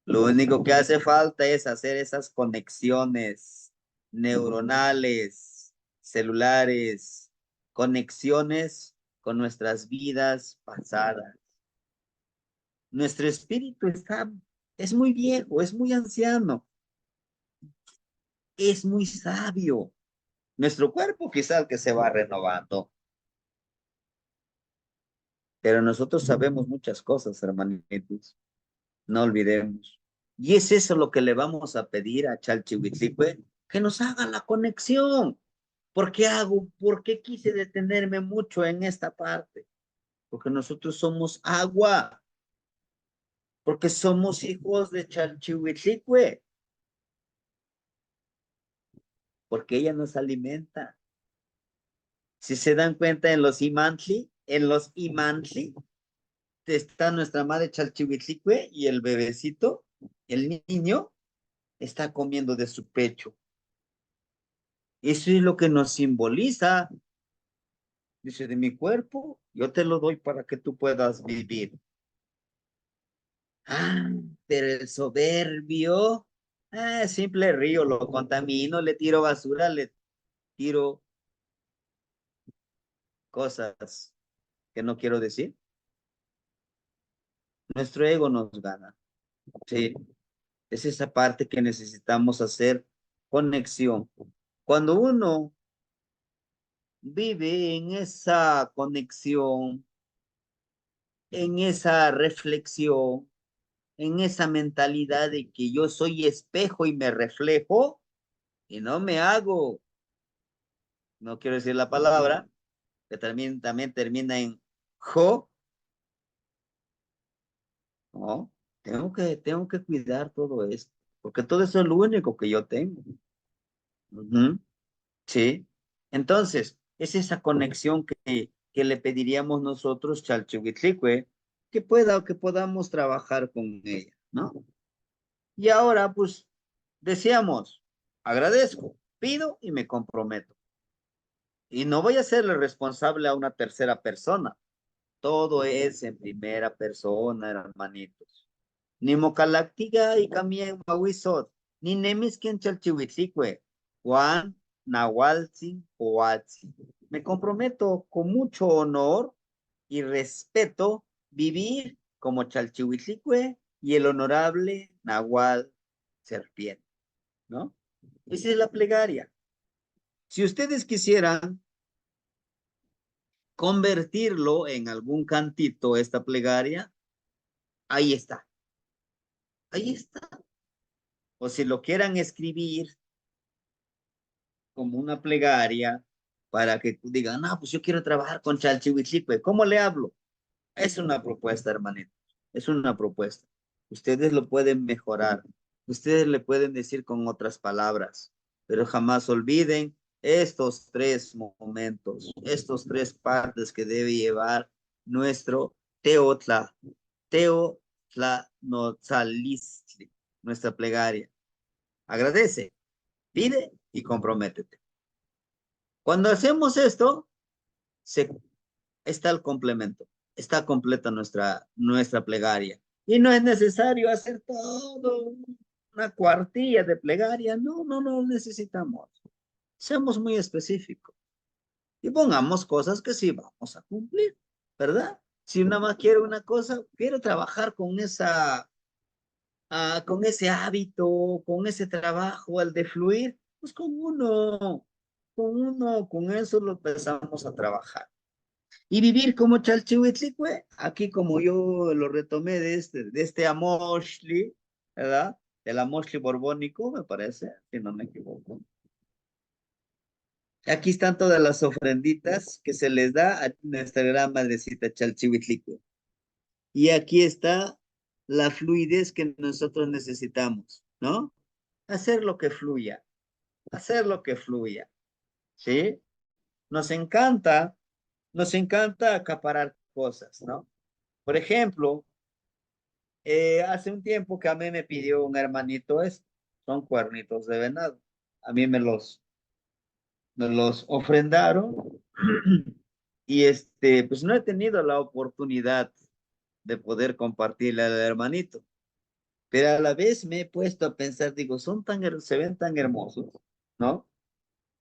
Speaker 1: Lo único que hace falta es hacer esas conexiones neuronales, celulares, conexiones con nuestras vidas pasadas. Nuestro espíritu es muy viejo, es muy anciano, es muy sabio. Nuestro cuerpo quizá el que se va renovando, pero nosotros sabemos muchas cosas, hermanitos, no olvidemos. Y es eso lo que le vamos a pedir a Chalchihuitlicue, que nos haga la conexión. ¿Por qué quise detenerme mucho en esta parte? Porque nosotros somos agua, porque somos hijos de Chalchihuitlicue, porque ella nos alimenta. Si se dan cuenta en los imantli, está nuestra madre Chalchihuitlicue y el bebecito, el niño, está comiendo de su pecho. Eso es lo que nos simboliza. Dice, de mi cuerpo, yo te lo doy para que tú puedas vivir. Ah, pero el soberbio, simple río, lo contamino, le tiro basura, le tiro cosas que no quiero decir. Nuestro ego nos gana. Sí, es esa parte que necesitamos hacer conexión. Cuando uno vive en esa conexión, en esa reflexión, en esa mentalidad de que yo soy espejo y me reflejo y no me hago, no quiero decir la palabra, que también termina en jo, ¿no? Tengo que cuidar todo esto, porque todo eso es lo único que yo tengo. Ujú. Sí. Entonces, es esa conexión que le pediríamos nosotros, Chalchihuitlicue, que podamos trabajar con ella, ¿no? Y ahora, pues, decíamos, agradezco, pido y me comprometo. Y no voy a serle responsable a una tercera persona. Todo es en primera persona, hermanitos. Ni mocalactiga y camien mahuizot, ni nemisquen chalchihuitlicue, Juan, Nahualtzin, Oatzin. Me comprometo con mucho honor y respeto vivir como Chalchihuitlicue y el honorable Nahual Serpiente, ¿no? Esa es la plegaria. Si ustedes quisieran convertirlo en algún cantito, esta plegaria, ahí está, ahí está. O si lo quieran escribir como una plegaria para que digan, no, pues yo quiero trabajar con Chalchihuitlicue, ¿cómo le hablo? Es una propuesta, hermanito, es una propuesta. Ustedes lo pueden mejorar, ustedes le pueden decir con otras palabras, pero jamás olviden estos tres momentos, estos tres partes que debe llevar nuestro Teotla, Teotla Notzalistli, nuestra plegaria. Agradece, pide y comprométete. Cuando hacemos esto, se está el complemento, está completa nuestra plegaria. Y no es necesario hacer todo una cuartilla de plegaria, no necesitamos. Seamos muy específicos y pongamos cosas que sí vamos a cumplir, ¿verdad? Si nada más quiero una cosa, quiero trabajar con ese hábito, con ese trabajo, el de fluir, pues con eso lo empezamos a trabajar. Y vivir como Chalchihuitlicue, aquí como yo lo retomé de este Amoshli, ¿verdad? El Amoshli borbónico, me parece, si no me equivoco. Aquí están todas las ofrenditas que se les da a nuestra gran madrecita Chalchihuitlicue. Y aquí está la fluidez que nosotros necesitamos, ¿no? Hacer lo que fluya, hacer lo que fluya, ¿sí? Nos encanta, nos encanta acaparar cosas, ¿no? Por ejemplo, hace un tiempo que a mí me pidió un hermanito esto, son cuernitos de venado. A mí me los ofrendaron y pues no he tenido la oportunidad de poder compartirle al hermanito, pero a la vez me he puesto a pensar, digo, se ven tan hermosos, ¿no?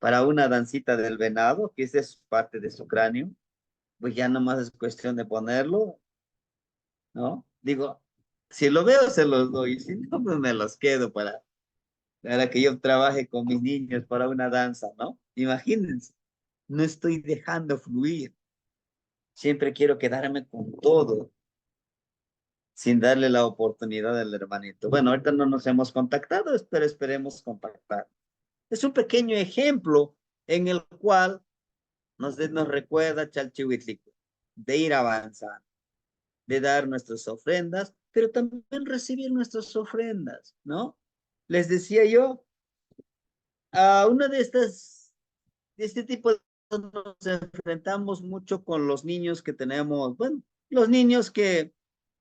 Speaker 1: Para una dancita del venado, que esa es parte de su cráneo, pues ya nomás es cuestión de ponerlo, ¿no? Digo, si lo veo, se los doy, si no, pues me los quedo para que yo trabaje con mis niños para una danza, ¿no? Imagínense, no estoy dejando fluir, siempre quiero quedarme con todo, sin darle la oportunidad al hermanito. Bueno, ahorita no nos hemos contactado, pero esperemos contactar. Es un pequeño ejemplo en el cual nos recuerda Chalchihuitlico de ir avanzando, de dar nuestras ofrendas, pero también recibir nuestras ofrendas, ¿no? Les decía yo, a una de este tipo de cosas nos enfrentamos mucho con los niños que tenemos, bueno, los niños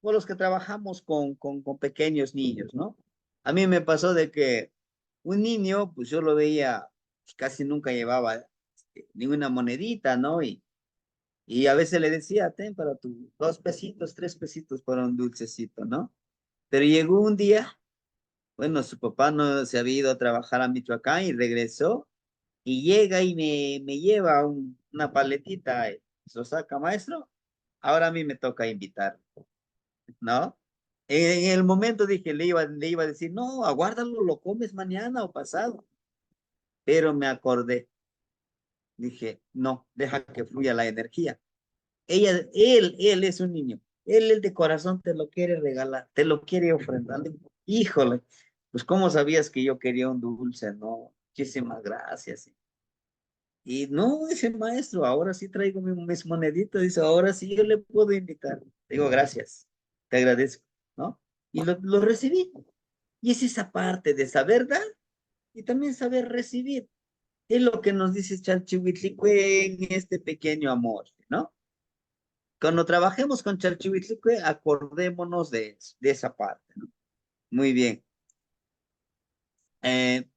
Speaker 1: o los que trabajamos con pequeños niños, ¿no? A mí me pasó de que un niño, pues yo lo veía, pues, casi nunca llevaba ninguna monedita, ¿no? Y a veces le decía, ten para tu 2 pesitos, 3 pesitos para un dulcecito, ¿no? Pero llegó un día, bueno, su papá no se había ido a trabajar a Michoacán y regresó y llega y me lleva una paletita, se lo saca, maestro. Ahora a mí me toca invitar, ¿no? En el momento dije, le iba a decir, no, aguárdalo, lo comes mañana o pasado. Pero me acordé, dije, no, deja que fluya la energía. Él es un niño. Él de corazón te lo quiere regalar, te lo quiere ofrendar. Híjole, pues ¿cómo sabías que yo quería un dulce? No, muchísimas gracias. Y no, ese maestro, ahora sí traigo mis moneditas, dice, ahora sí yo le puedo invitar. Digo, gracias, te agradezco, ¿no? Y lo recibí. Y es esa parte de saber dar y también saber recibir. Es lo que nos dice Chalchihuitlicue en este pequeño amor, ¿no? Cuando trabajemos con Chalchihuitlicue, acordémonos de esa parte, ¿no? Muy bien. Eh,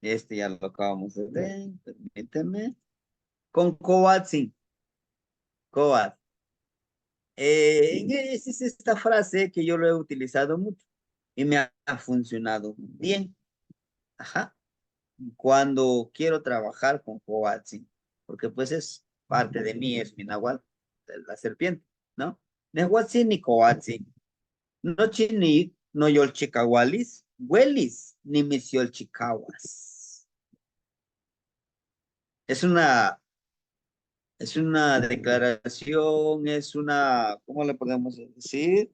Speaker 1: este ya lo acabamos de ver, permíteme. Con Coatzin, Coat. Es esta frase que yo lo he utilizado mucho y me ha funcionado bien. Ajá. Cuando quiero trabajar con Coatzin, porque pues es parte de mí, es mi nahual, la serpiente, ¿no? Nehuatzin ni Coatzin. No chini, no yol chicahualis, huelis, ni misiol chicahuas. Es una, es una declaración, ¿cómo le podemos decir?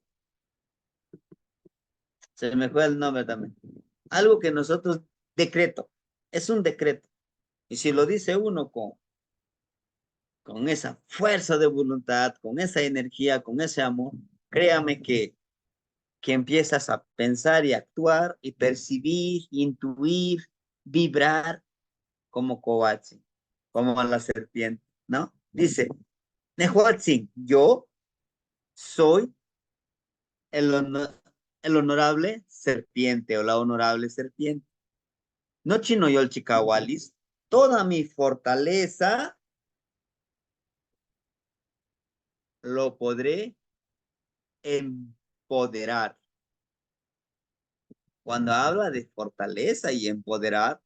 Speaker 1: Se me fue el nombre también. Algo que nosotros, decreto, es un decreto. Y si lo dice uno con esa fuerza de voluntad, con esa energía, con ese amor, créame que empiezas a pensar y actuar y percibir, intuir, vibrar como Kowachi, como la serpiente, ¿no? Dice, Nehuatzin, yo soy el, el honorable serpiente o la honorable serpiente. No chino yo el chicahualis, toda mi fortaleza lo podré empoderar. Cuando habla de fortaleza y empoderar,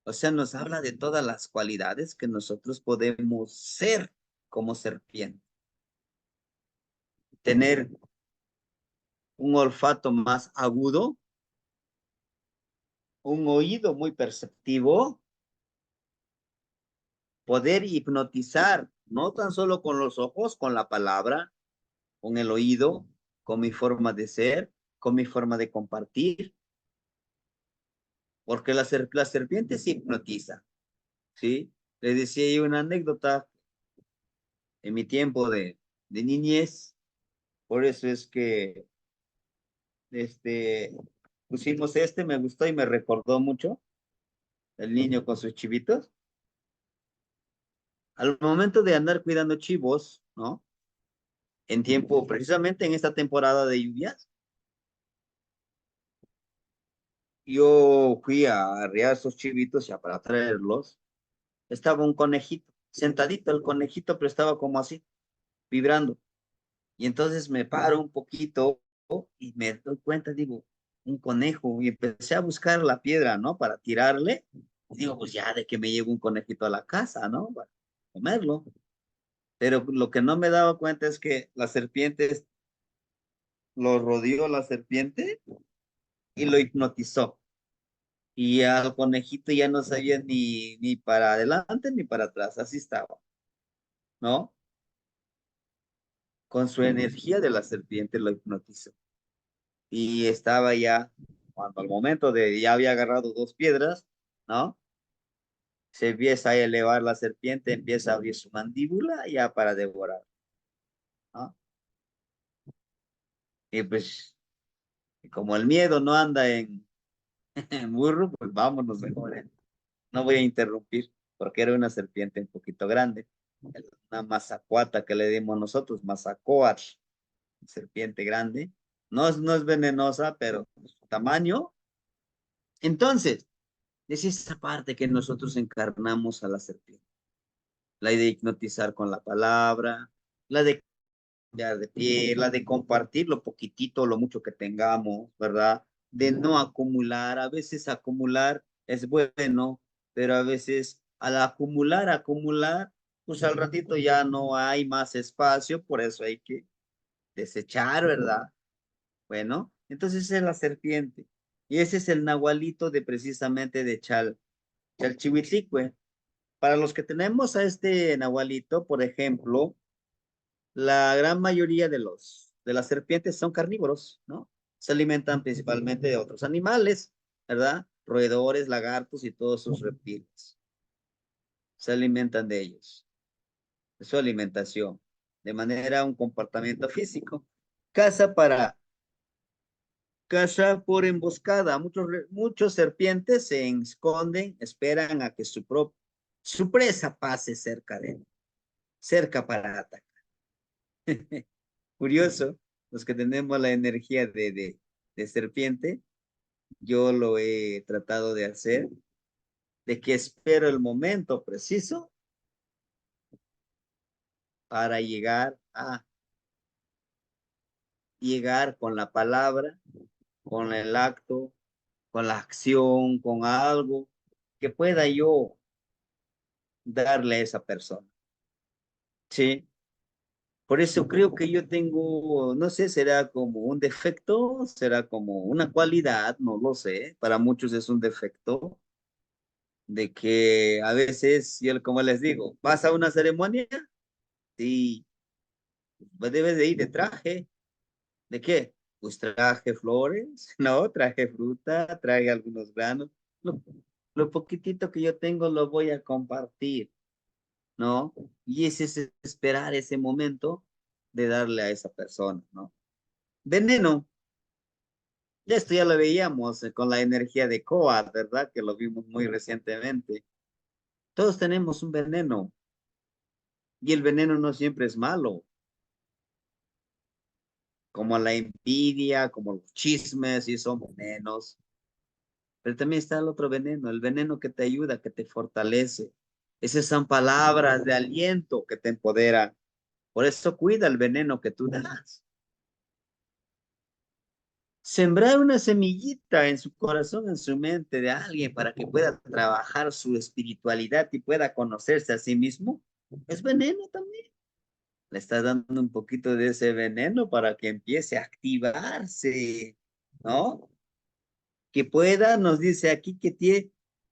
Speaker 1: o sea, nos habla de todas las cualidades que nosotros podemos ser como serpiente. Tener un olfato más agudo, un oído muy perceptivo, poder hipnotizar, no tan solo con los ojos, con la palabra, con el oído, con mi forma de ser, con mi forma de compartir, porque la serpiente se hipnotiza, ¿sí? Les decía yo una anécdota en mi tiempo de niñez, por eso es que este, pusimos me gustó y me recordó mucho el niño con sus chivitos. Al momento de andar cuidando chivos, ¿no? En tiempo, precisamente en esta temporada de lluvias, yo fui a arrear esos chivitos ya para traerlos. Estaba un conejito, sentadito el conejito, pero estaba como así, vibrando. Y entonces me paro un poquito y me doy cuenta, digo, un conejo, y empecé a buscar la piedra, ¿no? Para tirarle. Y digo, pues ya de que me llevo un conejito a la casa, ¿no? Para comerlo. Pero lo que no me daba cuenta es que la serpiente lo rodeó la serpiente y lo hipnotizó. Y al conejito ya no sabía ni para adelante ni para atrás, así estaba, ¿no? Con su energía de la serpiente lo hipnotizó. Y estaba ya, cuando al momento de ya había agarrado 2 piedras, ¿no? Se empieza a elevar la serpiente, empieza a abrir su mandíbula ya para devorar, ¿no? Y pues, como el miedo no anda en burro, pues vámonos mejor, ¿eh? No voy a interrumpir, porque era una serpiente un poquito grande. una mazacuata que le dimos nosotros, mazacoatl, serpiente grande. No es venenosa, pero su tamaño. Entonces, es esa parte que nosotros encarnamos a la serpiente. La de hipnotizar con la palabra, la de cambiar de pie, la de compartir lo poquitito, lo mucho que tengamos, ¿verdad? De no acumular. A veces acumular es bueno, pero a veces al acumular, pues al ratito ya no hay más espacio, por eso hay que desechar, ¿verdad? Bueno, entonces esa es la serpiente. Y ese es el nahualito de precisamente de Chalchihuitlicue. Para los que tenemos a este nahualito, por ejemplo, la gran mayoría de las serpientes son carnívoros, ¿no? Se alimentan principalmente de otros animales, ¿verdad? Roedores, lagartos y todos sus reptiles. Se alimentan de ellos, de su alimentación, de manera un comportamiento físico. Caza para Caza por emboscada. Muchos serpientes se esconden, esperan a que su presa pase cerca de él, cerca para atacar. Curioso, los que tenemos la energía de serpiente, yo lo he tratado de hacer, de que espero el momento preciso para llegar con la palabra, con el acto, con la acción, con algo que pueda yo darle a esa persona. Sí, por eso creo que yo tengo, no sé, será como un defecto, será como una cualidad, no lo sé, para muchos es un defecto, de que a veces, yo como les digo, vas a una ceremonia, sí, pues debes de ir de traje. ¿De qué? Pues traje flores, no, traje fruta, traje algunos granos. Lo, lo poquitito que yo tengo lo voy a compartir, ¿no? Y ese es esperar ese momento de darle a esa persona, ¿no? Veneno, esto ya lo veíamos con la energía de Coat, ¿verdad? Que lo vimos muy recientemente. Todos tenemos un veneno y el veneno no siempre es malo, como la envidia, como los chismes, y son venenos. Pero también está el otro veneno, el veneno que te ayuda, que te fortalece. Esas son palabras de aliento que te empoderan. Por eso cuida el veneno que tú das. Sembrar una semillita en su corazón, en su mente de alguien para que pueda trabajar su espiritualidad y pueda conocerse a sí mismo, es veneno también. Le estás dando un poquito de ese veneno para que empiece a activarse, ¿no? Que pueda, nos dice aquí,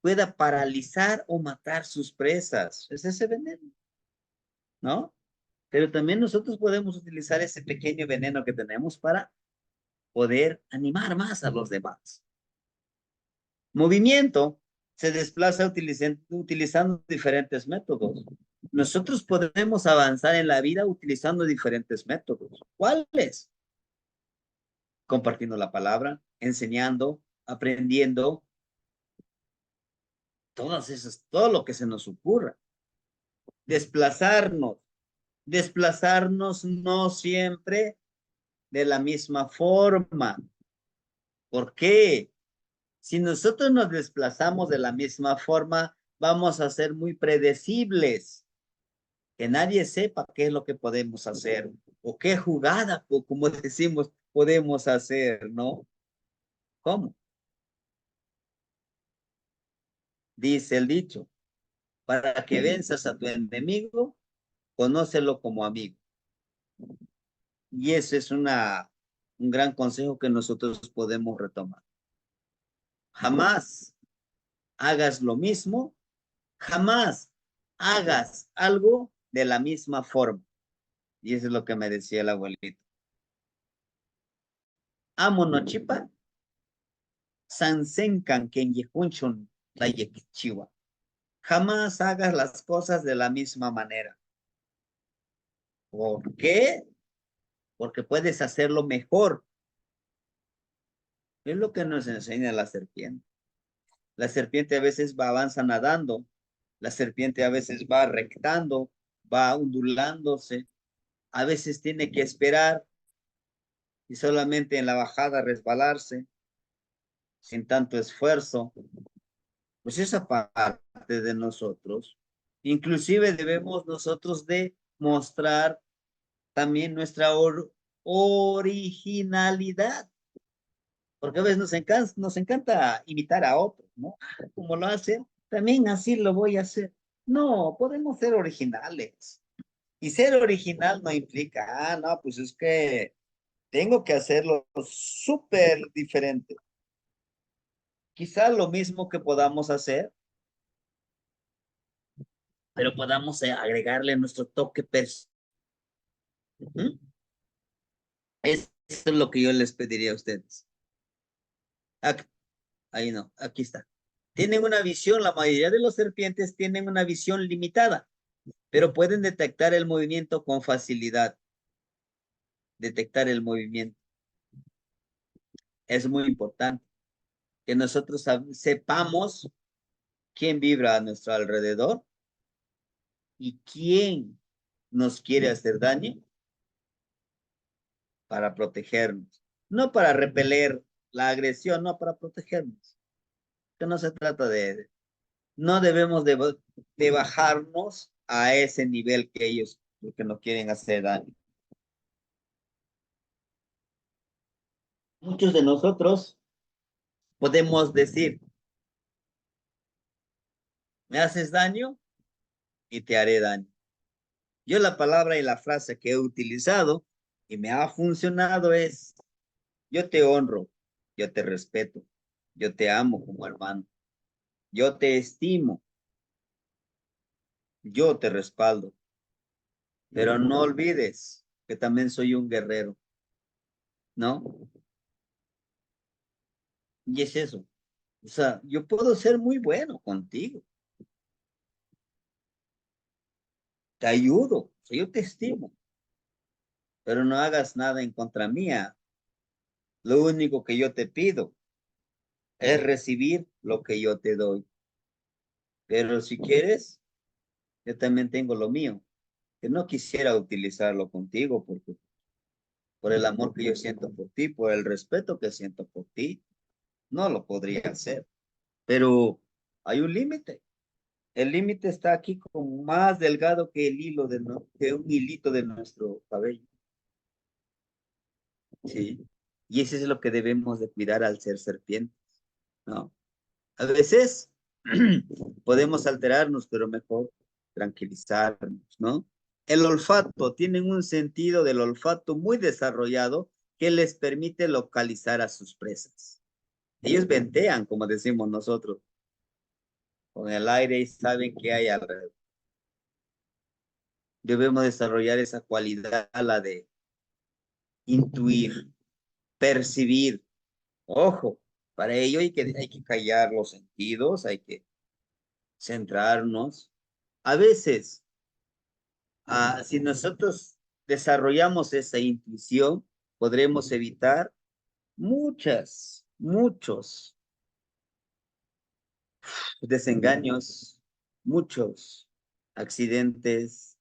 Speaker 1: pueda paralizar o matar sus presas. Es ese veneno, ¿no? Pero también nosotros podemos utilizar ese pequeño veneno que tenemos para poder animar más a los demás. Movimiento se desplaza utilizando diferentes métodos. Nosotros podemos avanzar en la vida utilizando diferentes métodos. ¿Cuáles? Compartiendo la palabra, enseñando, aprendiendo, todo lo que se nos ocurra. Desplazarnos. Desplazarnos no siempre de la misma forma. ¿Por qué? Si nosotros nos desplazamos de la misma forma, vamos a ser muy predecibles. Que nadie sepa qué es lo que podemos hacer o qué jugada, o como decimos, podemos hacer, ¿no? ¿Cómo? Dice el dicho, para que venzas a tu enemigo, conócelo como amigo. Y ese es un gran consejo que nosotros podemos retomar. Jamás hagas lo mismo, jamás hagas algo de la misma forma. Y eso es lo que me decía el abuelito. Amo no chipa, sansenkan ken yehunchon la yequichiwa. Jamás hagas las cosas de la misma manera. ¿Por qué? Porque puedes hacerlo mejor. Es lo que nos enseña la serpiente. La serpiente a veces avanza nadando, la serpiente a veces va rectando, va ondulándose, a veces tiene que esperar y solamente en la bajada resbalarse sin tanto esfuerzo. Pues esa parte de nosotros, inclusive debemos nosotros de mostrar también nuestra originalidad, porque a veces nos encanta imitar a otros, ¿no? Como lo hacen, también así lo voy a hacer. No, podemos ser originales. Y ser original no implica, no, pues es que tengo que hacerlo súper diferente. Quizá lo mismo que podamos hacer, pero podamos agregarle nuestro toque personal. Eso es lo que yo les pediría a ustedes. Ac- Ahí no, aquí está. Tienen una visión, la mayoría de los serpientes tienen una visión limitada, pero pueden detectar el movimiento con facilidad. Detectar el movimiento es muy importante. Que nosotros sepamos quién vibra a nuestro alrededor y quién nos quiere hacer daño para protegernos. No para repeler la agresión, no para protegernos. Que no se trata no debemos de bajarnos a ese nivel que ellos, porque nos quieren hacer daño. Muchos de nosotros podemos decir, me haces daño y te haré daño. Yo la palabra y la frase que he utilizado y me ha funcionado es, yo te honro, yo te respeto, yo te amo como hermano, yo te estimo, yo te respaldo, pero no olvides que también soy un guerrero, ¿no? Y es eso. O sea, yo puedo ser muy bueno contigo, te ayudo, o sea, yo te estimo, pero no hagas nada en contra mía. Lo único que yo te pido es recibir lo que yo te doy. Pero si quieres, yo también tengo lo mío, que no quisiera utilizarlo contigo porque por el amor que yo siento por ti, por el respeto que siento por ti, no lo podría hacer. Pero hay un límite. El límite está aquí como más delgado que el hilo que un hilito de nuestro cabello. Sí. Y eso es lo que debemos de cuidar al ser serpientes, ¿no? A veces podemos alterarnos, pero mejor tranquilizarnos, ¿no? El olfato, tienen un sentido del olfato muy desarrollado que les permite localizar a sus presas. Ellos ventean, como decimos nosotros, con el aire y saben qué hay alrededor. Debemos desarrollar esa cualidad, la de intuir, percibir. Ojo, para ello hay que callar los sentidos, hay que centrarnos. A veces, si nosotros desarrollamos esa intuición, podremos evitar muchos desengaños, muchos accidentes,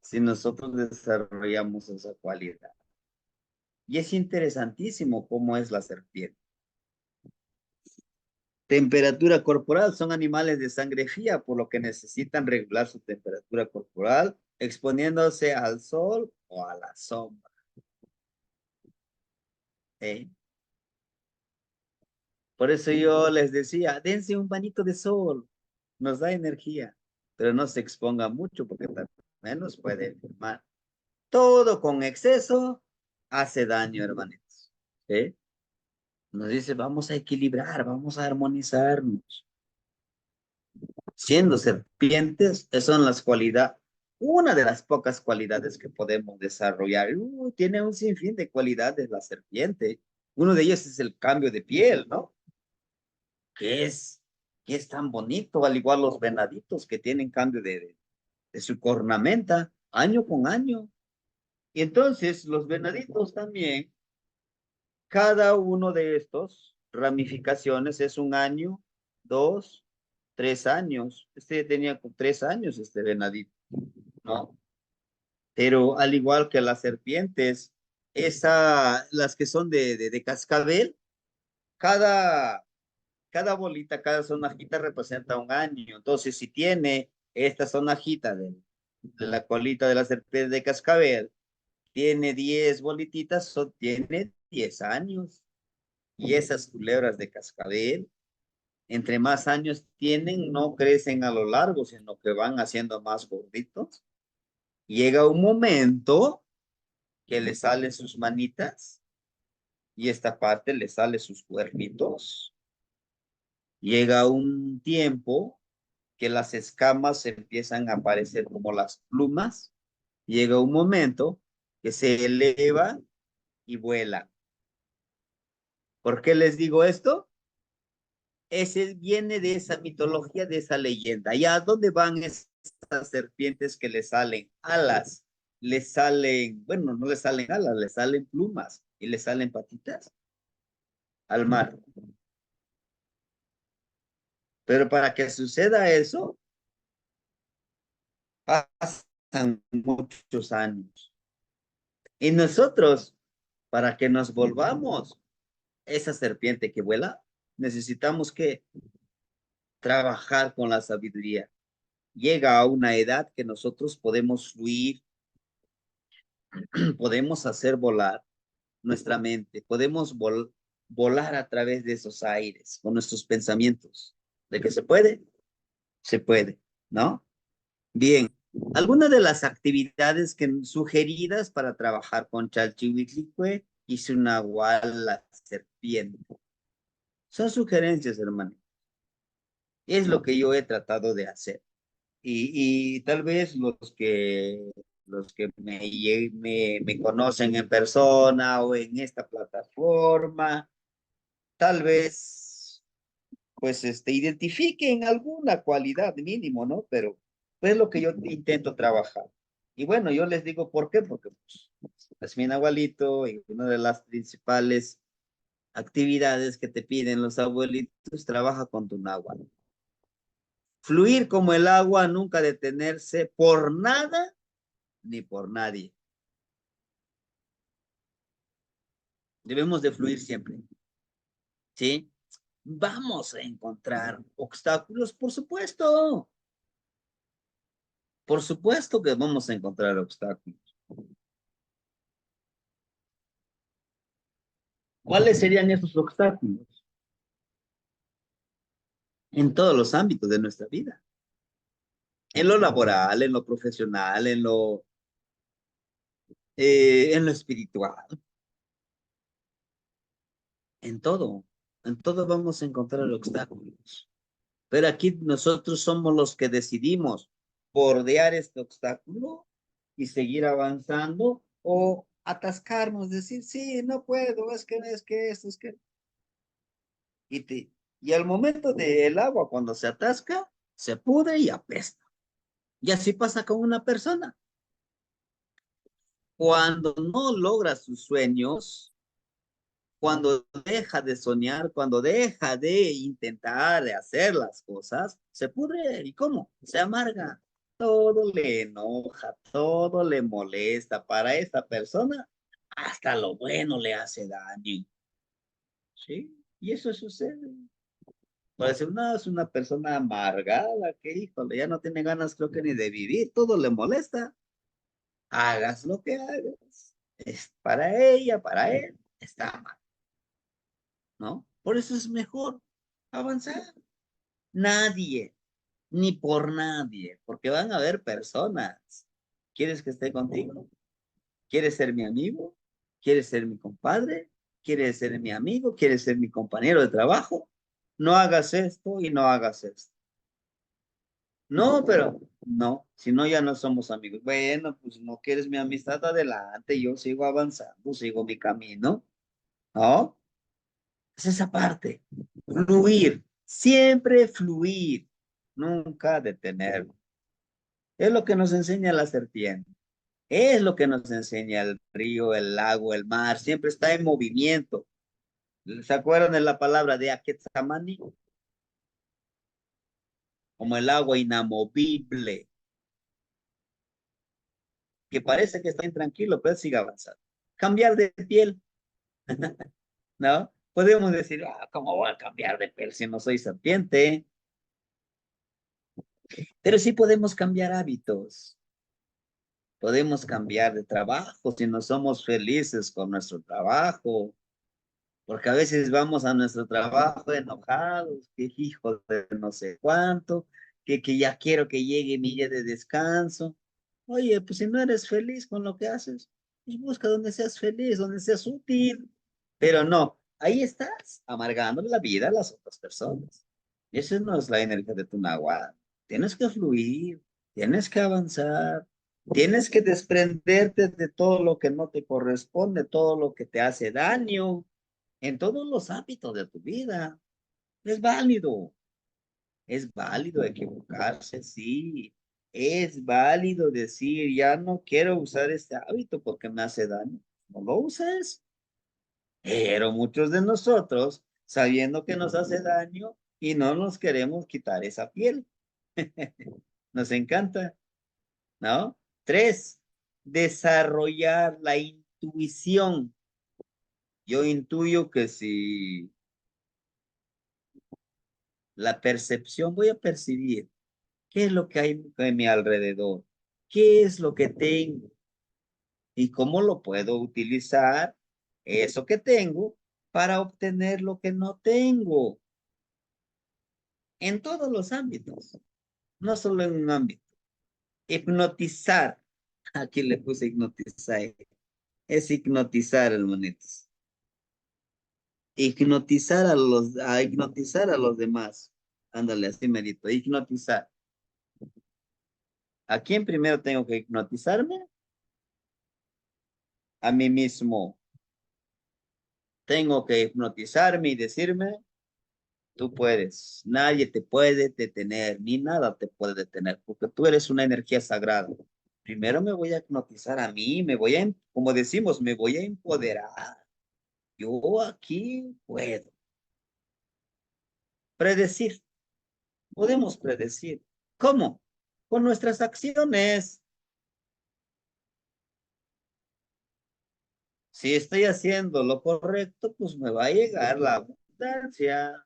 Speaker 1: si nosotros desarrollamos esa cualidad. Y es interesantísimo cómo es la serpiente. Temperatura corporal, son animales de sangre fría, por lo que necesitan regular su temperatura corporal exponiéndose al sol o a la sombra. ¿Eh? Por eso yo les decía, dense un bañito de sol, nos da energía, pero no se exponga mucho porque también nos puede enfermar. Todo con exceso hace daño, hermanitos. ¿Sí? Nos dice, vamos a equilibrar, vamos a armonizarnos. Siendo serpientes, esas son las cualidades, una de las pocas cualidades que podemos desarrollar. Tiene un sinfín de cualidades la serpiente. Uno de ellos es el cambio de piel, ¿no? Que es, que es tan bonito, al igual los venaditos que tienen cambio de su cornamenta año con año. Y entonces los venaditos también, cada uno de estos ramificaciones es un año, 2, 3 años. Este tenía 3 años, este venadito. ¿no? Pero al igual que las serpientes, las que son de cascabel, cada, cada bolita, cada sonajita representa un año. Entonces, si tiene esta sonajita de la colita de la serpiente de cascabel, tiene 10 bolititas, tiene 10 años. Y esas culebras de cascabel, entre más años tienen, no crecen a lo largo, sino que van haciendo más gorditos. Llega un momento que le salen sus manitas y esta parte le sale sus cuernitos. Llega un tiempo que las escamas empiezan a aparecer como las plumas. Llega un momento que se eleva y vuela. ¿Por qué les digo esto? Ese viene de esa mitología, de esa leyenda. ¿Y a dónde van estas serpientes que le salen alas? Le salen, bueno, no le salen alas, le salen plumas y le salen patitas al mar. Pero para que suceda eso, pasan muchos años. Y nosotros, para que nos volvamos esa serpiente que vuela, necesitamos que trabajar con la sabiduría. Llega a una edad que nosotros podemos fluir, podemos hacer volar nuestra mente, podemos volar a través de esos aires con nuestros pensamientos. ¿De que se puede? Se puede, ¿no? Bien, algunas de las actividades sugeridas para trabajar con Chalchihuitlicue y su nahual, la serpiente. Son sugerencias, hermano. Es lo que yo he tratado de hacer. Y tal vez los que me conocen en persona o en esta plataforma, tal vez pues identifiquen alguna cualidad mínimo, ¿no? Pero es lo que yo intento trabajar. Y bueno, yo les digo por qué, porque pues, es mi abuelito y una de las principales actividades que te piden los abuelitos, trabaja con tu náhuatl. Fluir como el agua, nunca detenerse por nada ni por nadie. Debemos de fluir siempre, ¿sí? Vamos a encontrar obstáculos, por supuesto que vamos a encontrar obstáculos. ¿Cuáles serían esos obstáculos? En todos los ámbitos de nuestra vida. En lo laboral, en lo profesional, en lo espiritual, en todo. En todo vamos a encontrar obstáculos. Pero aquí nosotros somos los que decidimos bordear este obstáculo y seguir avanzando o atascarnos, decir, sí, no puedo, es que esto, es que... Y al momento del agua, cuando se atasca, se pudre y apesta. Y así pasa con una persona. Cuando no logra sus sueños, cuando deja de soñar, cuando deja de intentar de hacer las cosas, se pudre. ¿Y cómo? Se amarga. Todo le enoja, todo le molesta. Para esta persona, hasta lo bueno le hace daño. ¿Sí? Y eso sucede. Parece una, es una persona amargada que, híjole, ya no tiene ganas, creo que ni de vivir, todo le molesta. Hagas lo que hagas. Es para ella, para él, está mal, ¿no? Por eso es mejor avanzar. Nadie, ni por nadie, porque van a haber personas. ¿Quieres que esté contigo? ¿Quieres ser mi amigo? ¿Quieres ser mi compadre? ¿Quieres ser mi amigo? ¿Quieres ser mi compañero de trabajo? No hagas esto y no hagas esto. No, pero no, si no ya no somos amigos. Bueno, pues no quieres mi amistad, adelante, yo sigo avanzando, sigo mi camino, ¿no? Es esa parte, fluir, siempre fluir, nunca detener. Es lo que nos enseña la serpiente, es lo que nos enseña el río, el lago, el mar, siempre está en movimiento. ¿Se acuerdan de la palabra de Aquetzamani? Como el agua inamovible. que parece que está intranquilo, pero sigue avanzando. Cambiar de piel, ¿no? Podemos decir, ah, ¿cómo voy a cambiar de piel si no soy serpiente? Pero sí podemos cambiar hábitos, podemos cambiar de trabajo si no somos felices con nuestro trabajo, porque a veces vamos a nuestro trabajo enojados, que hijo de no sé cuánto, que ya quiero que llegue mi día de descanso. Oye, pues si no eres feliz con lo que haces, pues busca donde seas feliz, donde seas útil. Pero no, ahí estás amargando la vida a las otras personas. Esa no es la energía de tu nahuatl. Tienes que fluir, tienes que avanzar, tienes que desprenderte de todo lo que no te corresponde, todo lo que te hace daño en todos los ámbitos de tu vida. Es válido equivocarse, sí. Es válido decir, ya no quiero usar este hábito porque me hace daño. No lo uses. Pero muchos de nosotros, sabiendo que nos hace daño y no nos queremos quitar esa piel. Nos encanta, ¿no? Tres, desarrollar la intuición. Yo intuyo que si la percepción, voy a percibir qué es lo que hay en mi alrededor, qué es lo que tengo y cómo lo puedo utilizar, eso que tengo, para obtener lo que no tengo, en todos los ámbitos, no solo en un ámbito. Hipnotizar, aquí le puse hipnotizar, es hipnotizar, hermanitos. Hipnotizar a los demás. Ándale, así medito, hipnotizar. ¿A quién primero tengo que hipnotizarme? A mí mismo. Tengo que hipnotizarme y decirme, tú puedes, nadie te puede detener, ni nada te puede detener, porque tú eres una energía sagrada. Primero me voy a hipnotizar a mí, como decimos, me voy a empoderar. Yo aquí puedo predecir, podemos predecir. ¿Cómo? Con nuestras acciones. Si estoy haciendo lo correcto, pues me va a llegar la abundancia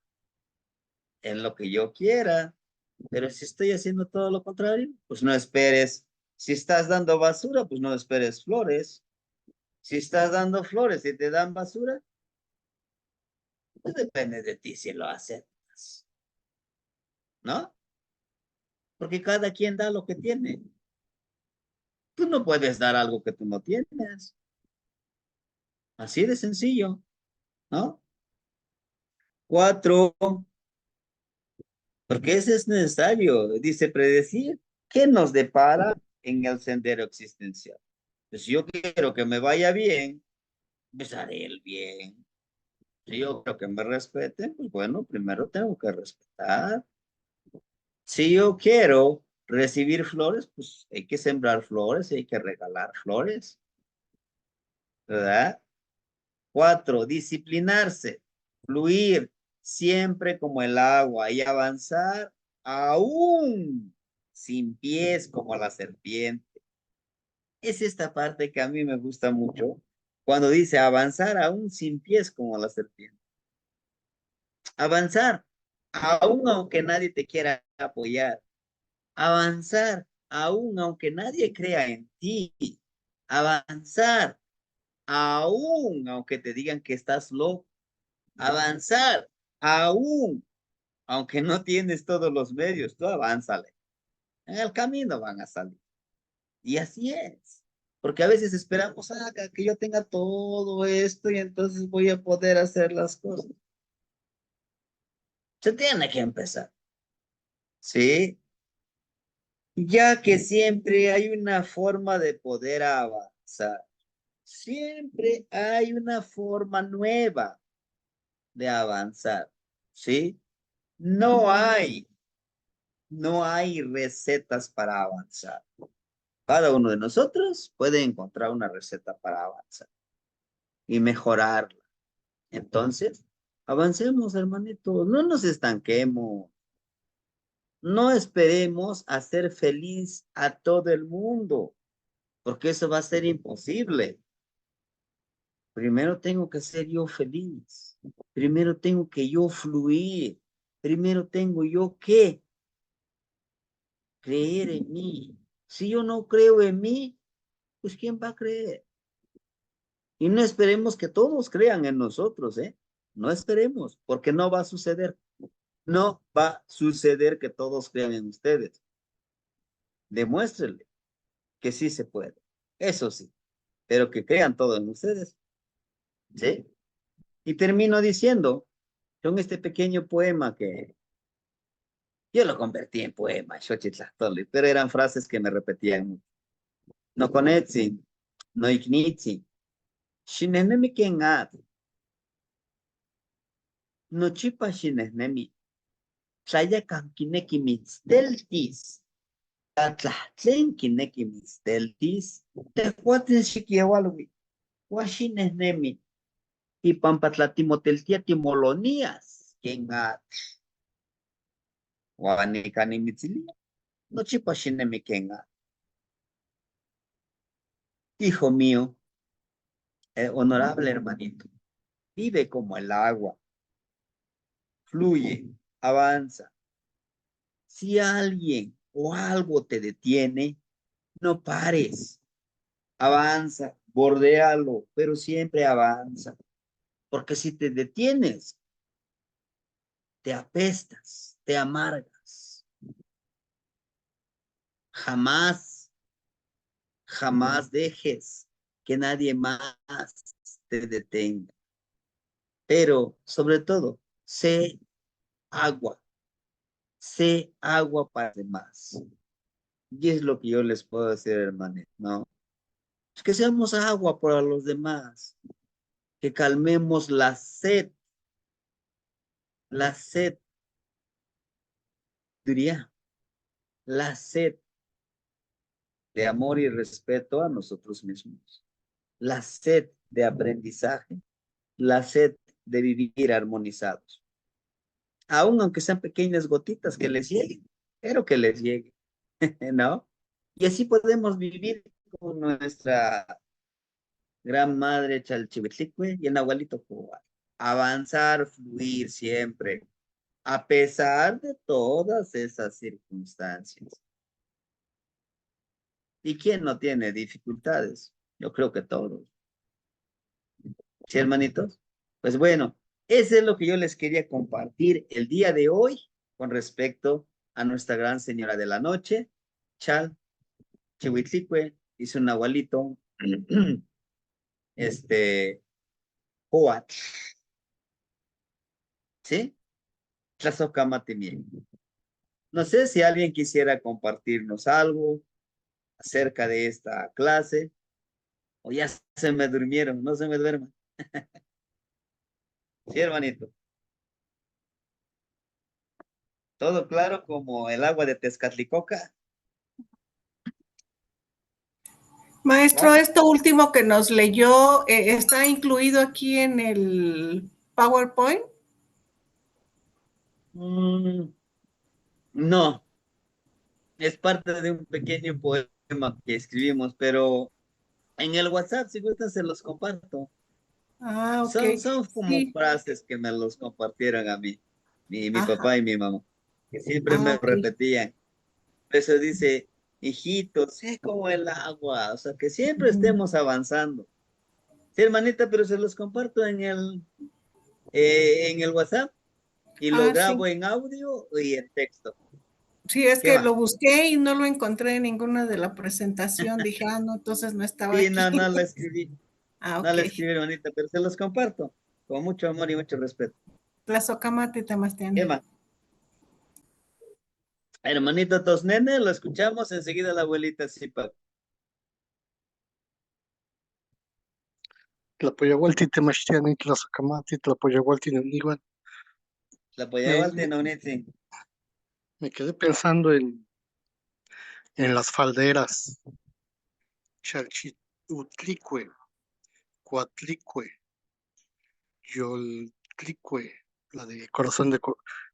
Speaker 1: en lo que yo quiera. Pero si estoy haciendo todo lo contrario, pues no esperes. Si estás dando basura, pues no esperes flores. Si estás dando flores y te dan basura, pues depende de ti si lo aceptas, ¿no? Porque cada quien da lo que tiene. Tú no puedes dar algo que tú no tienes. Así de sencillo, ¿no? Cuatro, porque ese es necesario, dice predecir qué nos depara en el sendero existencial. Pues si yo quiero que me vaya bien, pues haré el bien. Si yo creo que me respeten, pues bueno, primero tengo que respetar. Si yo quiero recibir flores, pues hay que sembrar flores, hay que regalar flores, ¿verdad? Cuatro, disciplinarse, fluir siempre como el agua y avanzar aún sin pies como la serpiente. Es esta parte que a mí me gusta mucho, cuando dice avanzar aún sin pies como la serpiente. Avanzar, aún aunque nadie te quiera apoyar. Avanzar, aún aunque nadie crea en ti. Avanzar, aún aunque te digan que estás loco. Avanzar, aún aunque no tienes todos los medios, tú avánzale. En el camino van a salir. Y así es. Porque a veces esperamos que yo tenga todo esto y entonces voy a poder hacer las cosas. Se tiene que empezar. ¿Sí? Ya que siempre hay una forma de poder avanzar. Siempre hay una forma nueva de avanzar, ¿sí? No hay, no hay recetas para avanzar. Cada uno de nosotros puede encontrar una receta para avanzar y mejorarla. Entonces, avancemos, hermanito, no nos estanquemos. No esperemos hacer feliz a todo el mundo. porque eso va a ser imposible. Primero tengo que ser yo feliz. Primero tengo que yo fluir. Primero tengo yo que creer en mí. Si yo no creo en mí, pues ¿quién va a creer? Y no esperemos que todos crean en nosotros, ¿eh? No esperemos, porque no va a suceder. No va a suceder que todos crean en ustedes. Demuéstrenle que sí se puede. Eso sí, pero que crean todos en ustedes. ¿Sí? Y termino diciendo, con este pequeño poema que yo lo convertí en poema, Xochitlactoli, pero eran frases que me repetían mucho. No conetzi, no ignitzi, shinenemi kenat, no chipa shinehnemi, traya kankineki mitzteltis, tlahtlen kineki mitzteltis, tehuatin xikiewalwi, washinehnemi, y pampatlatimoteltia timolonías, kenat, wanikanimitzilia, no chipa shinemi kenat. Hijo mío, honorable hermanito, vive como el agua, fluye, avanza. Si alguien o algo te detiene, no pares, avanza, bordéalo, pero siempre avanza. Porque si te detienes, te apestas, te amargas. Jamás, jamás dejes que nadie más te detenga. Pero sobre todo, sé agua, sé agua para los demás. Y es lo que yo les puedo decir, hermano, ¿no? Es que seamos agua para los demás, que calmemos la sed, diría, la sed de amor y respeto a nosotros mismos, la sed de aprendizaje, la sed de vivir armonizados. Aún aunque sean pequeñas gotitas que les lleguen, pero que les llegue, ¿no? Y así podemos vivir con nuestra gran madre Chalchihuitlicue y el Nahualito Cubano. Avanzar, fluir siempre, a pesar de todas esas circunstancias. ¿Y quién no tiene dificultades? Yo creo que todos. ¿Sí, hermanitos? Pues bueno, eso es lo que yo les quería compartir el día de hoy con respecto a nuestra gran señora de la noche, Chal Chihuitlicue y su Nahualito, Hoat, ¿sí? Tlazocamati. No sé si alguien quisiera compartirnos algo acerca de esta clase o ya se me durmieron, no se me duerman. Sí, hermanito. Todo claro como el agua de Tezcatlicoca.
Speaker 3: Maestro,
Speaker 1: ¿Va?
Speaker 3: esto último que nos leyó, ¿está incluido aquí en el PowerPoint?
Speaker 1: No, es parte de un pequeño poema que escribimos, pero en el WhatsApp, si gustan, se los comparto.
Speaker 3: Ah, ok.
Speaker 1: Son como
Speaker 3: Sí.
Speaker 1: frases que me los compartieron a mí, mi
Speaker 3: Ajá.
Speaker 1: papá y mi mamá, que siempre
Speaker 3: Ah,
Speaker 1: me
Speaker 3: ok.
Speaker 1: repetían. Eso dice, hijito, sé como el agua, o sea, que siempre
Speaker 3: Ujú.
Speaker 1: estemos avanzando. Sí, hermanita, pero se los comparto en el WhatsApp y lo
Speaker 3: Ah, sí.
Speaker 1: grabo en audio y en texto.
Speaker 3: Sí, es
Speaker 1: ¿Qué
Speaker 3: que
Speaker 1: va?
Speaker 3: lo busqué y no lo encontré en ninguna de la presentación. Dije, ah, no, entonces no estaba
Speaker 1: Sí,
Speaker 3: aquí.
Speaker 1: no, no la escribí,
Speaker 3: Ah,
Speaker 1: no
Speaker 3: ok.
Speaker 1: la escribí, hermanita, pero se los comparto con mucho amor y mucho respeto.
Speaker 3: Tlazocamati
Speaker 1: ¿Qué
Speaker 3: Tamastiana.
Speaker 1: más? Hermanito Tosnene, lo escuchamos enseguida la abuelita Zipa.
Speaker 4: Tlapoyaualti temachtiani, tlazacamati, tlapoyaualti noniwan.
Speaker 1: La
Speaker 4: Me,
Speaker 1: apoyaba al
Speaker 4: me,
Speaker 1: tenonetzi.
Speaker 4: me quedé pensando en las falderas. Chalchitutlicue, Cuatlicue, Yoltlicue, la de corazón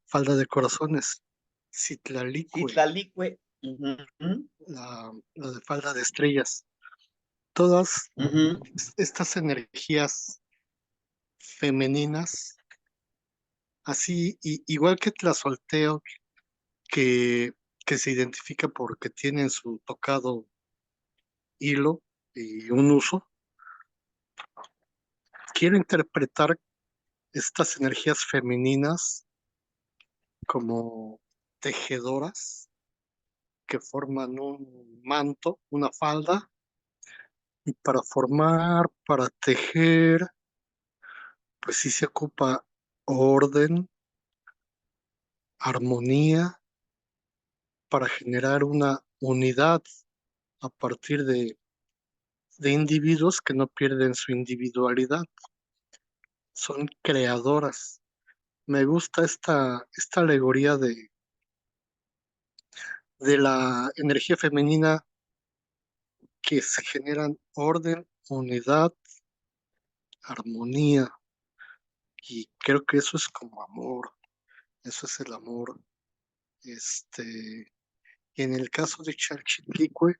Speaker 4: falda de corazones. Citlalicue,
Speaker 1: Citlalicue. Ujú.
Speaker 4: la de falda de estrellas. todas
Speaker 1: Ujú.
Speaker 4: estas energías femeninas, así igual que Tlazolteotl, que, que se identifica porque tienen su tocado hilo y un uso, quiero interpretar estas energías femeninas como tejedoras que forman un manto, una falda, y para tejer, pues sí se ocupa orden, armonía, para generar una unidad a partir de individuos que no pierden su individualidad, son creadoras. Me gusta esta alegoría de la energía femenina, que se generan orden, unidad, armonía, y creo que eso es como amor, eso es el amor. En el caso de Chalchitlicue,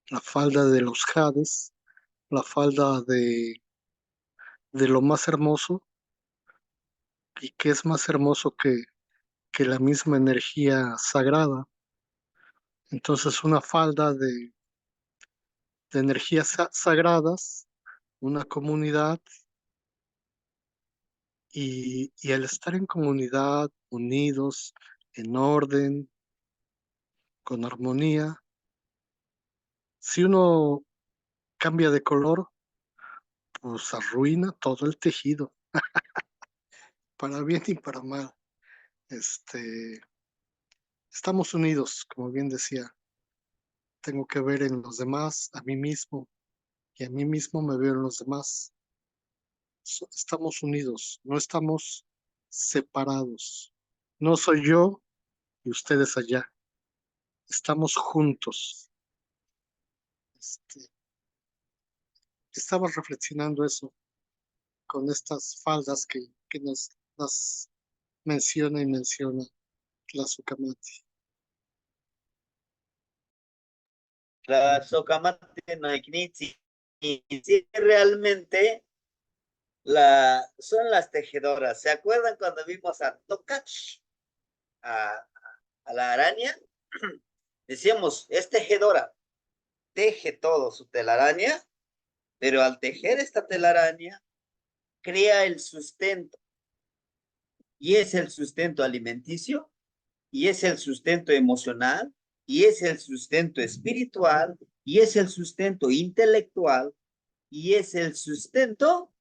Speaker 4: la falda de los Hades, la falda de lo más hermoso, y que es más hermoso que la misma energía sagrada. Entonces, una falda de energías sagradas, una comunidad, y al estar en comunidad, unidos, en orden, con armonía, si uno cambia de color, pues arruina todo el tejido, para bien y para mal. Estamos unidos, como bien decía, tengo que ver en los demás a mí mismo, y a mí mismo me veo en los demás. Estamos unidos, no estamos separados. No soy yo y ustedes allá. Estamos juntos. Este, Estaba reflexionando eso con estas faldas que nos las menciona y menciona la Sukamati.
Speaker 1: La Socamate no Iknitsi. Y sí, realmente son las tejedoras. ¿Se acuerdan cuando vimos a Tokach, a, a la araña? Decíamos, es tejedora, teje todo su telaraña, pero al tejer esta telaraña, crea el sustento, y es el sustento alimenticio, y es el sustento emocional, y es el sustento espiritual, y es el sustento intelectual, y es el sustento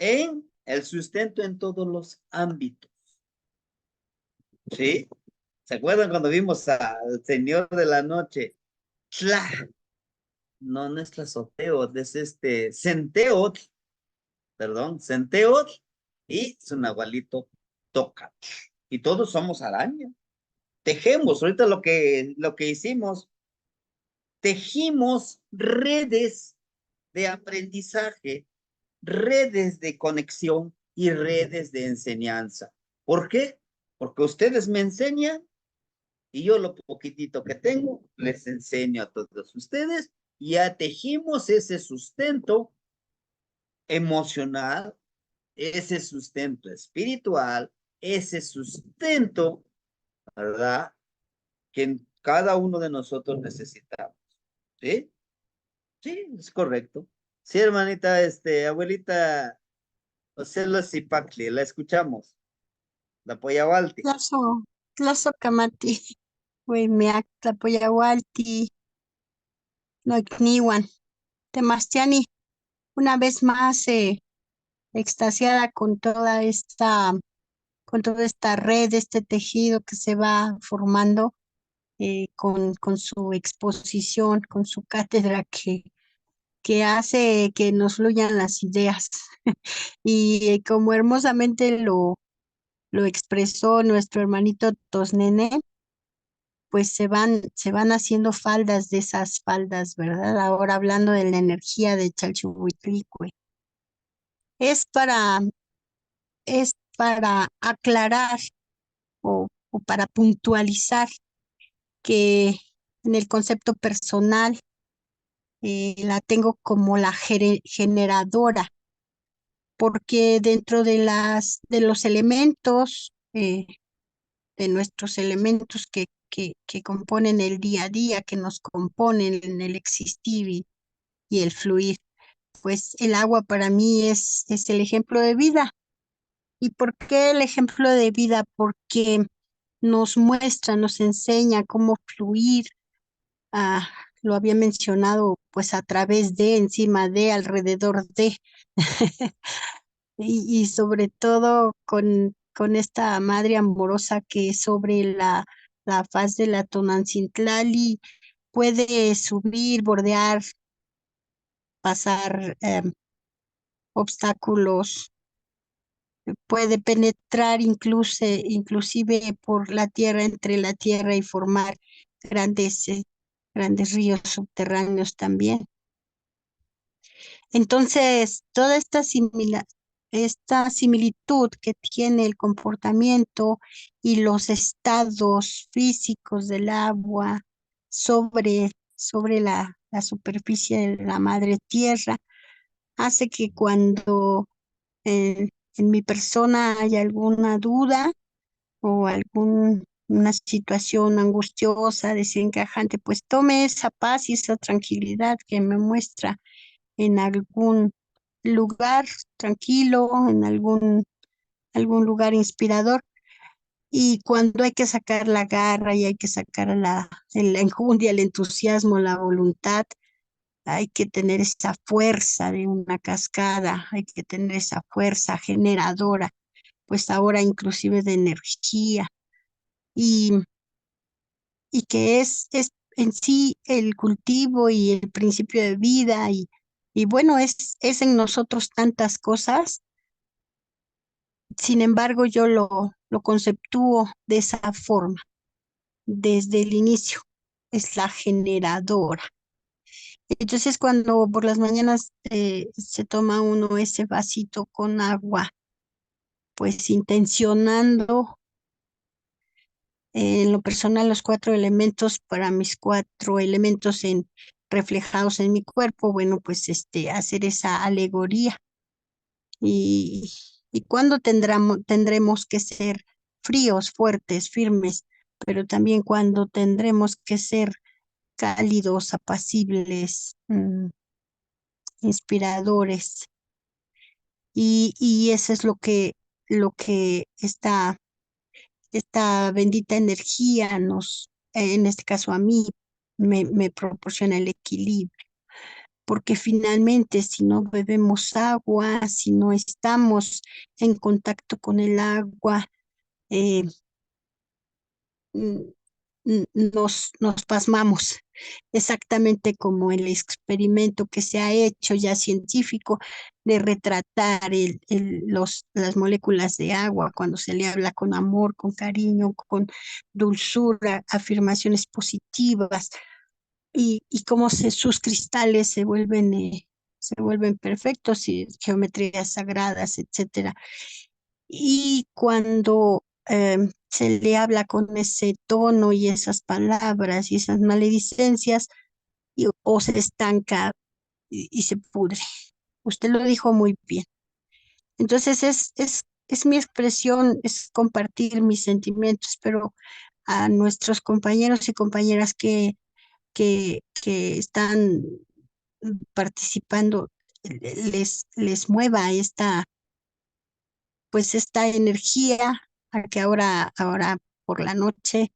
Speaker 1: en todos los ámbitos. ¿Sí? ¿Se acuerdan cuando vimos al Señor de la Noche? Tla, no, no es Tlazoteo, es Centeot, perdón, Centeot, y su nahualito toca. Y todos somos araña. Tejemos, ahorita lo que hicimos, tejimos redes de aprendizaje, redes de conexión y redes de enseñanza. ¿Por qué? Porque ustedes me enseñan y yo lo poquitito que tengo les enseño a todos ustedes, y ya tejimos ese sustento emocional, ese sustento espiritual, ese sustento, ¿verdad? Que cada uno de nosotros necesitamos. ¿Sí? Sí, es correcto. Sí, hermanita, abuelita Ocelo Zipacli, la escuchamos. La Poyahualti.
Speaker 5: Tlazohcamati, Uemiac, Tlapoyaualti, Noicniwan, Temastiani, una vez más extasiada con toda esta red, este tejido que se va formando con su exposición, con su cátedra que hace que nos fluyan las ideas. Y como hermosamente lo expresó nuestro hermanito Tosnene, pues se van haciendo faldas de esas faldas, ¿verdad? Ahora hablando de la energía de Chalchihuitlicue. Es para, es para aclarar o para puntualizar que en el concepto personal la tengo como la generadora, porque dentro de los elementos, de nuestros elementos que componen el día a día, que nos componen en el existir y el fluir, pues el agua para mí es el ejemplo de vida. ¿Y por qué el ejemplo de vida? Porque nos muestra, nos enseña cómo fluir. Ah, lo había mencionado, pues a través de, encima de, alrededor de, y sobre todo con esta madre amorosa que sobre la faz de la Tonancintlali puede subir, bordear, pasar obstáculos, puede penetrar inclusive por la tierra, entre la tierra y formar grandes ríos subterráneos también. Entonces, toda esta similitud que tiene el comportamiento y los estados físicos del agua sobre la superficie de la madre tierra hace que cuando en mi persona haya alguna duda o una situación angustiosa, desencajante, pues tome esa paz y esa tranquilidad que me muestra en algún lugar tranquilo, en algún lugar inspirador. Y cuando hay que sacar la garra y hay que sacar la enjundia, el entusiasmo, la voluntad, hay que tener esa fuerza de una cascada, hay que tener esa fuerza generadora, pues ahora inclusive de energía, y, y que es en sí el cultivo y el principio de vida, y bueno, es en nosotros tantas cosas. Sin embargo, yo lo conceptúo de esa forma, desde el inicio, es la generadora. Entonces, cuando por las mañanas se toma uno ese vasito con agua, pues intencionando en lo personal los 4 elementos, para mis 4 elementos reflejados en mi cuerpo, bueno, pues hacer esa alegoría. Y, y cuándo tendremos que ser fríos, fuertes, firmes, pero también cuando tendremos que ser cálidos, apacibles, inspiradores. Y eso es lo que esta bendita energía en este caso a mí, me proporciona el equilibrio. Porque finalmente si no bebemos agua, si no estamos en contacto con el agua, eh, mm, nos pasmamos, exactamente como el experimento que se ha hecho ya científico de retratar las moléculas de agua cuando se le habla con amor, con cariño, con dulzura, afirmaciones positivas, y cómo sus cristales se vuelven perfectos y geometrías sagradas, etcétera. Y cuando se le habla con ese tono y esas palabras y esas maledicencias, o se estanca y se pudre. Usted lo dijo muy bien. Entonces es mi expresión, es compartir mis sentimientos, pero a nuestros compañeros y compañeras que están participando, les mueva esta energía, a que ahora por la noche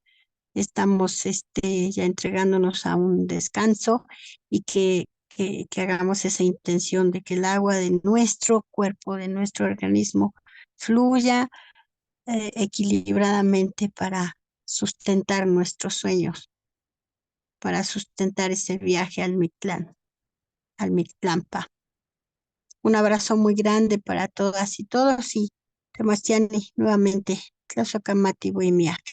Speaker 5: estamos ya entregándonos a un descanso, y que hagamos esa intención de que el agua de nuestro cuerpo, de nuestro organismo, fluya equilibradamente para sustentar nuestros sueños, para sustentar ese viaje al Mictlampa. Un abrazo muy grande para todas y todos, y Temastiani, nuevamente, Tlazohcamati Buimiac.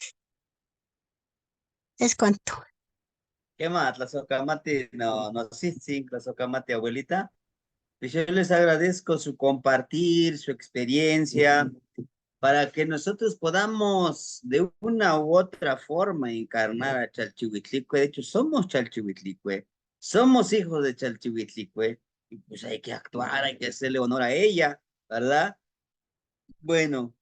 Speaker 5: Es cuanto.
Speaker 1: ¿Qué más? Tlazocamati, no, no, sí, sí, Tlazocamati, abuelita. Pues yo les agradezco su compartir, su experiencia, para que nosotros podamos de una u otra forma encarnar a Chalchihuitlicue. De hecho, somos Chalchihuitlicue. Somos hijos de Chalchihuitlicue y pues hay que actuar, hay que hacerle honor a ella, ¿verdad? Bueno,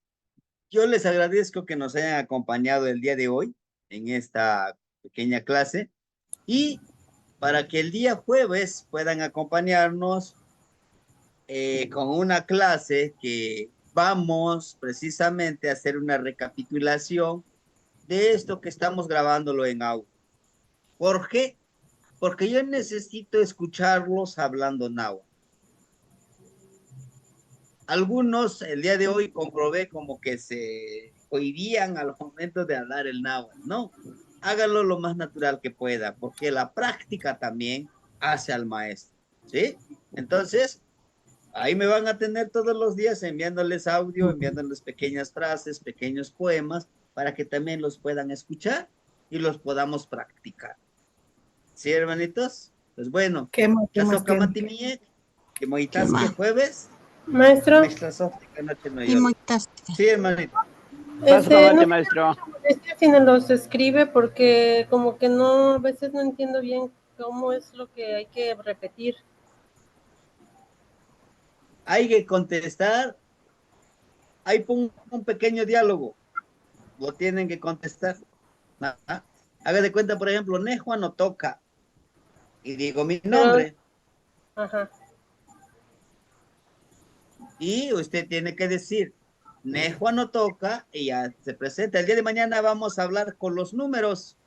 Speaker 1: yo les agradezco que nos hayan acompañado el día de hoy en esta pequeña clase y para que el día jueves puedan acompañarnos con una clase que vamos precisamente a hacer una recapitulación de esto que estamos grabándolo en audio. ¿Por qué? Porque yo necesito escucharlos hablando náhuatl. Algunos el día de hoy comprobé como que se oirían al momento de hablar el náhuatl. No, háganlo lo más natural que pueda, porque la práctica también hace al maestro, ¿sí? Entonces, ahí me van a tener todos los días enviándoles audio, enviándoles pequeñas frases, pequeños poemas, para que también los puedan escuchar y los podamos practicar. ¿Sí, hermanitos? Pues bueno,
Speaker 3: ¿Qué más
Speaker 1: que moitas que jueves,
Speaker 6: Maestro,
Speaker 1: Mextlasóftica noche no
Speaker 5: Y
Speaker 1: yo.
Speaker 5: muchas
Speaker 1: Sí, hermanito.
Speaker 2: Paso
Speaker 6: no
Speaker 2: mate, maestro.
Speaker 6: si nos los escribe porque como que no, a veces no entiendo bien cómo es lo que hay que repetir.
Speaker 1: Hay que contestar, hay un pequeño diálogo, lo tienen que contestar. ¿Ah? Haga de cuenta, por ejemplo, Nejua no toca, y digo mi nombre,
Speaker 6: Ajá.
Speaker 1: y usted tiene que decir, Nejua no toca, y ya se presenta. El día de mañana vamos a hablar con los números.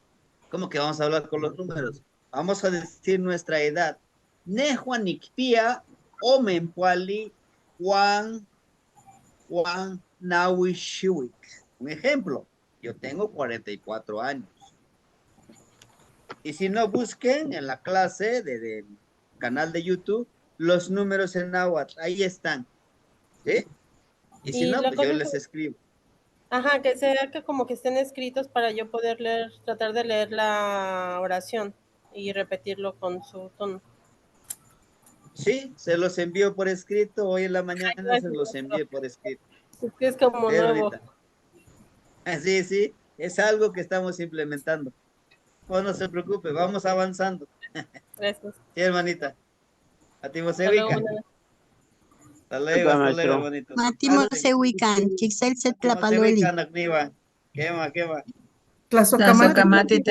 Speaker 1: ¿Cómo que vamos a hablar con los números? Vamos a decir nuestra edad. Nejua nikpia, omenpuali, Juan Nawishiwik. Un ejemplo, yo tengo 44 años. Y si no, busquen en la clase del canal de YouTube los números en náhuatl. Ahí están. ¿Sí? Y si
Speaker 6: Y
Speaker 1: no,
Speaker 6: la
Speaker 1: pues yo
Speaker 6: cosa
Speaker 1: les
Speaker 6: es
Speaker 1: escribo.
Speaker 6: ajá, que sea que como que estén escritos para yo poder leer, tratar de leer la oración y repetirlo con su tono.
Speaker 1: Sí, se los envío por escrito. Hoy en la mañana se
Speaker 6: Gracias,
Speaker 1: los
Speaker 6: maestro.
Speaker 1: envié por escrito.
Speaker 6: Es que es como
Speaker 1: Sí,
Speaker 6: nuevo.
Speaker 1: hermanita. Sí, sí, es algo que estamos implementando. Pues no se preocupe, vamos avanzando.
Speaker 6: Gracias.
Speaker 1: Sí, hermanita. A ti,
Speaker 6: Hasta luego,
Speaker 1: Mosevica.
Speaker 6: buenas
Speaker 2: Epa,
Speaker 1: Hasta luego,
Speaker 2: maestro.
Speaker 1: hermanito.
Speaker 5: Matimo se ubican, Chixel se
Speaker 1: Mosevica,
Speaker 5: tlapaloli.
Speaker 1: Nacniva. Quema.
Speaker 3: Tlazocamati.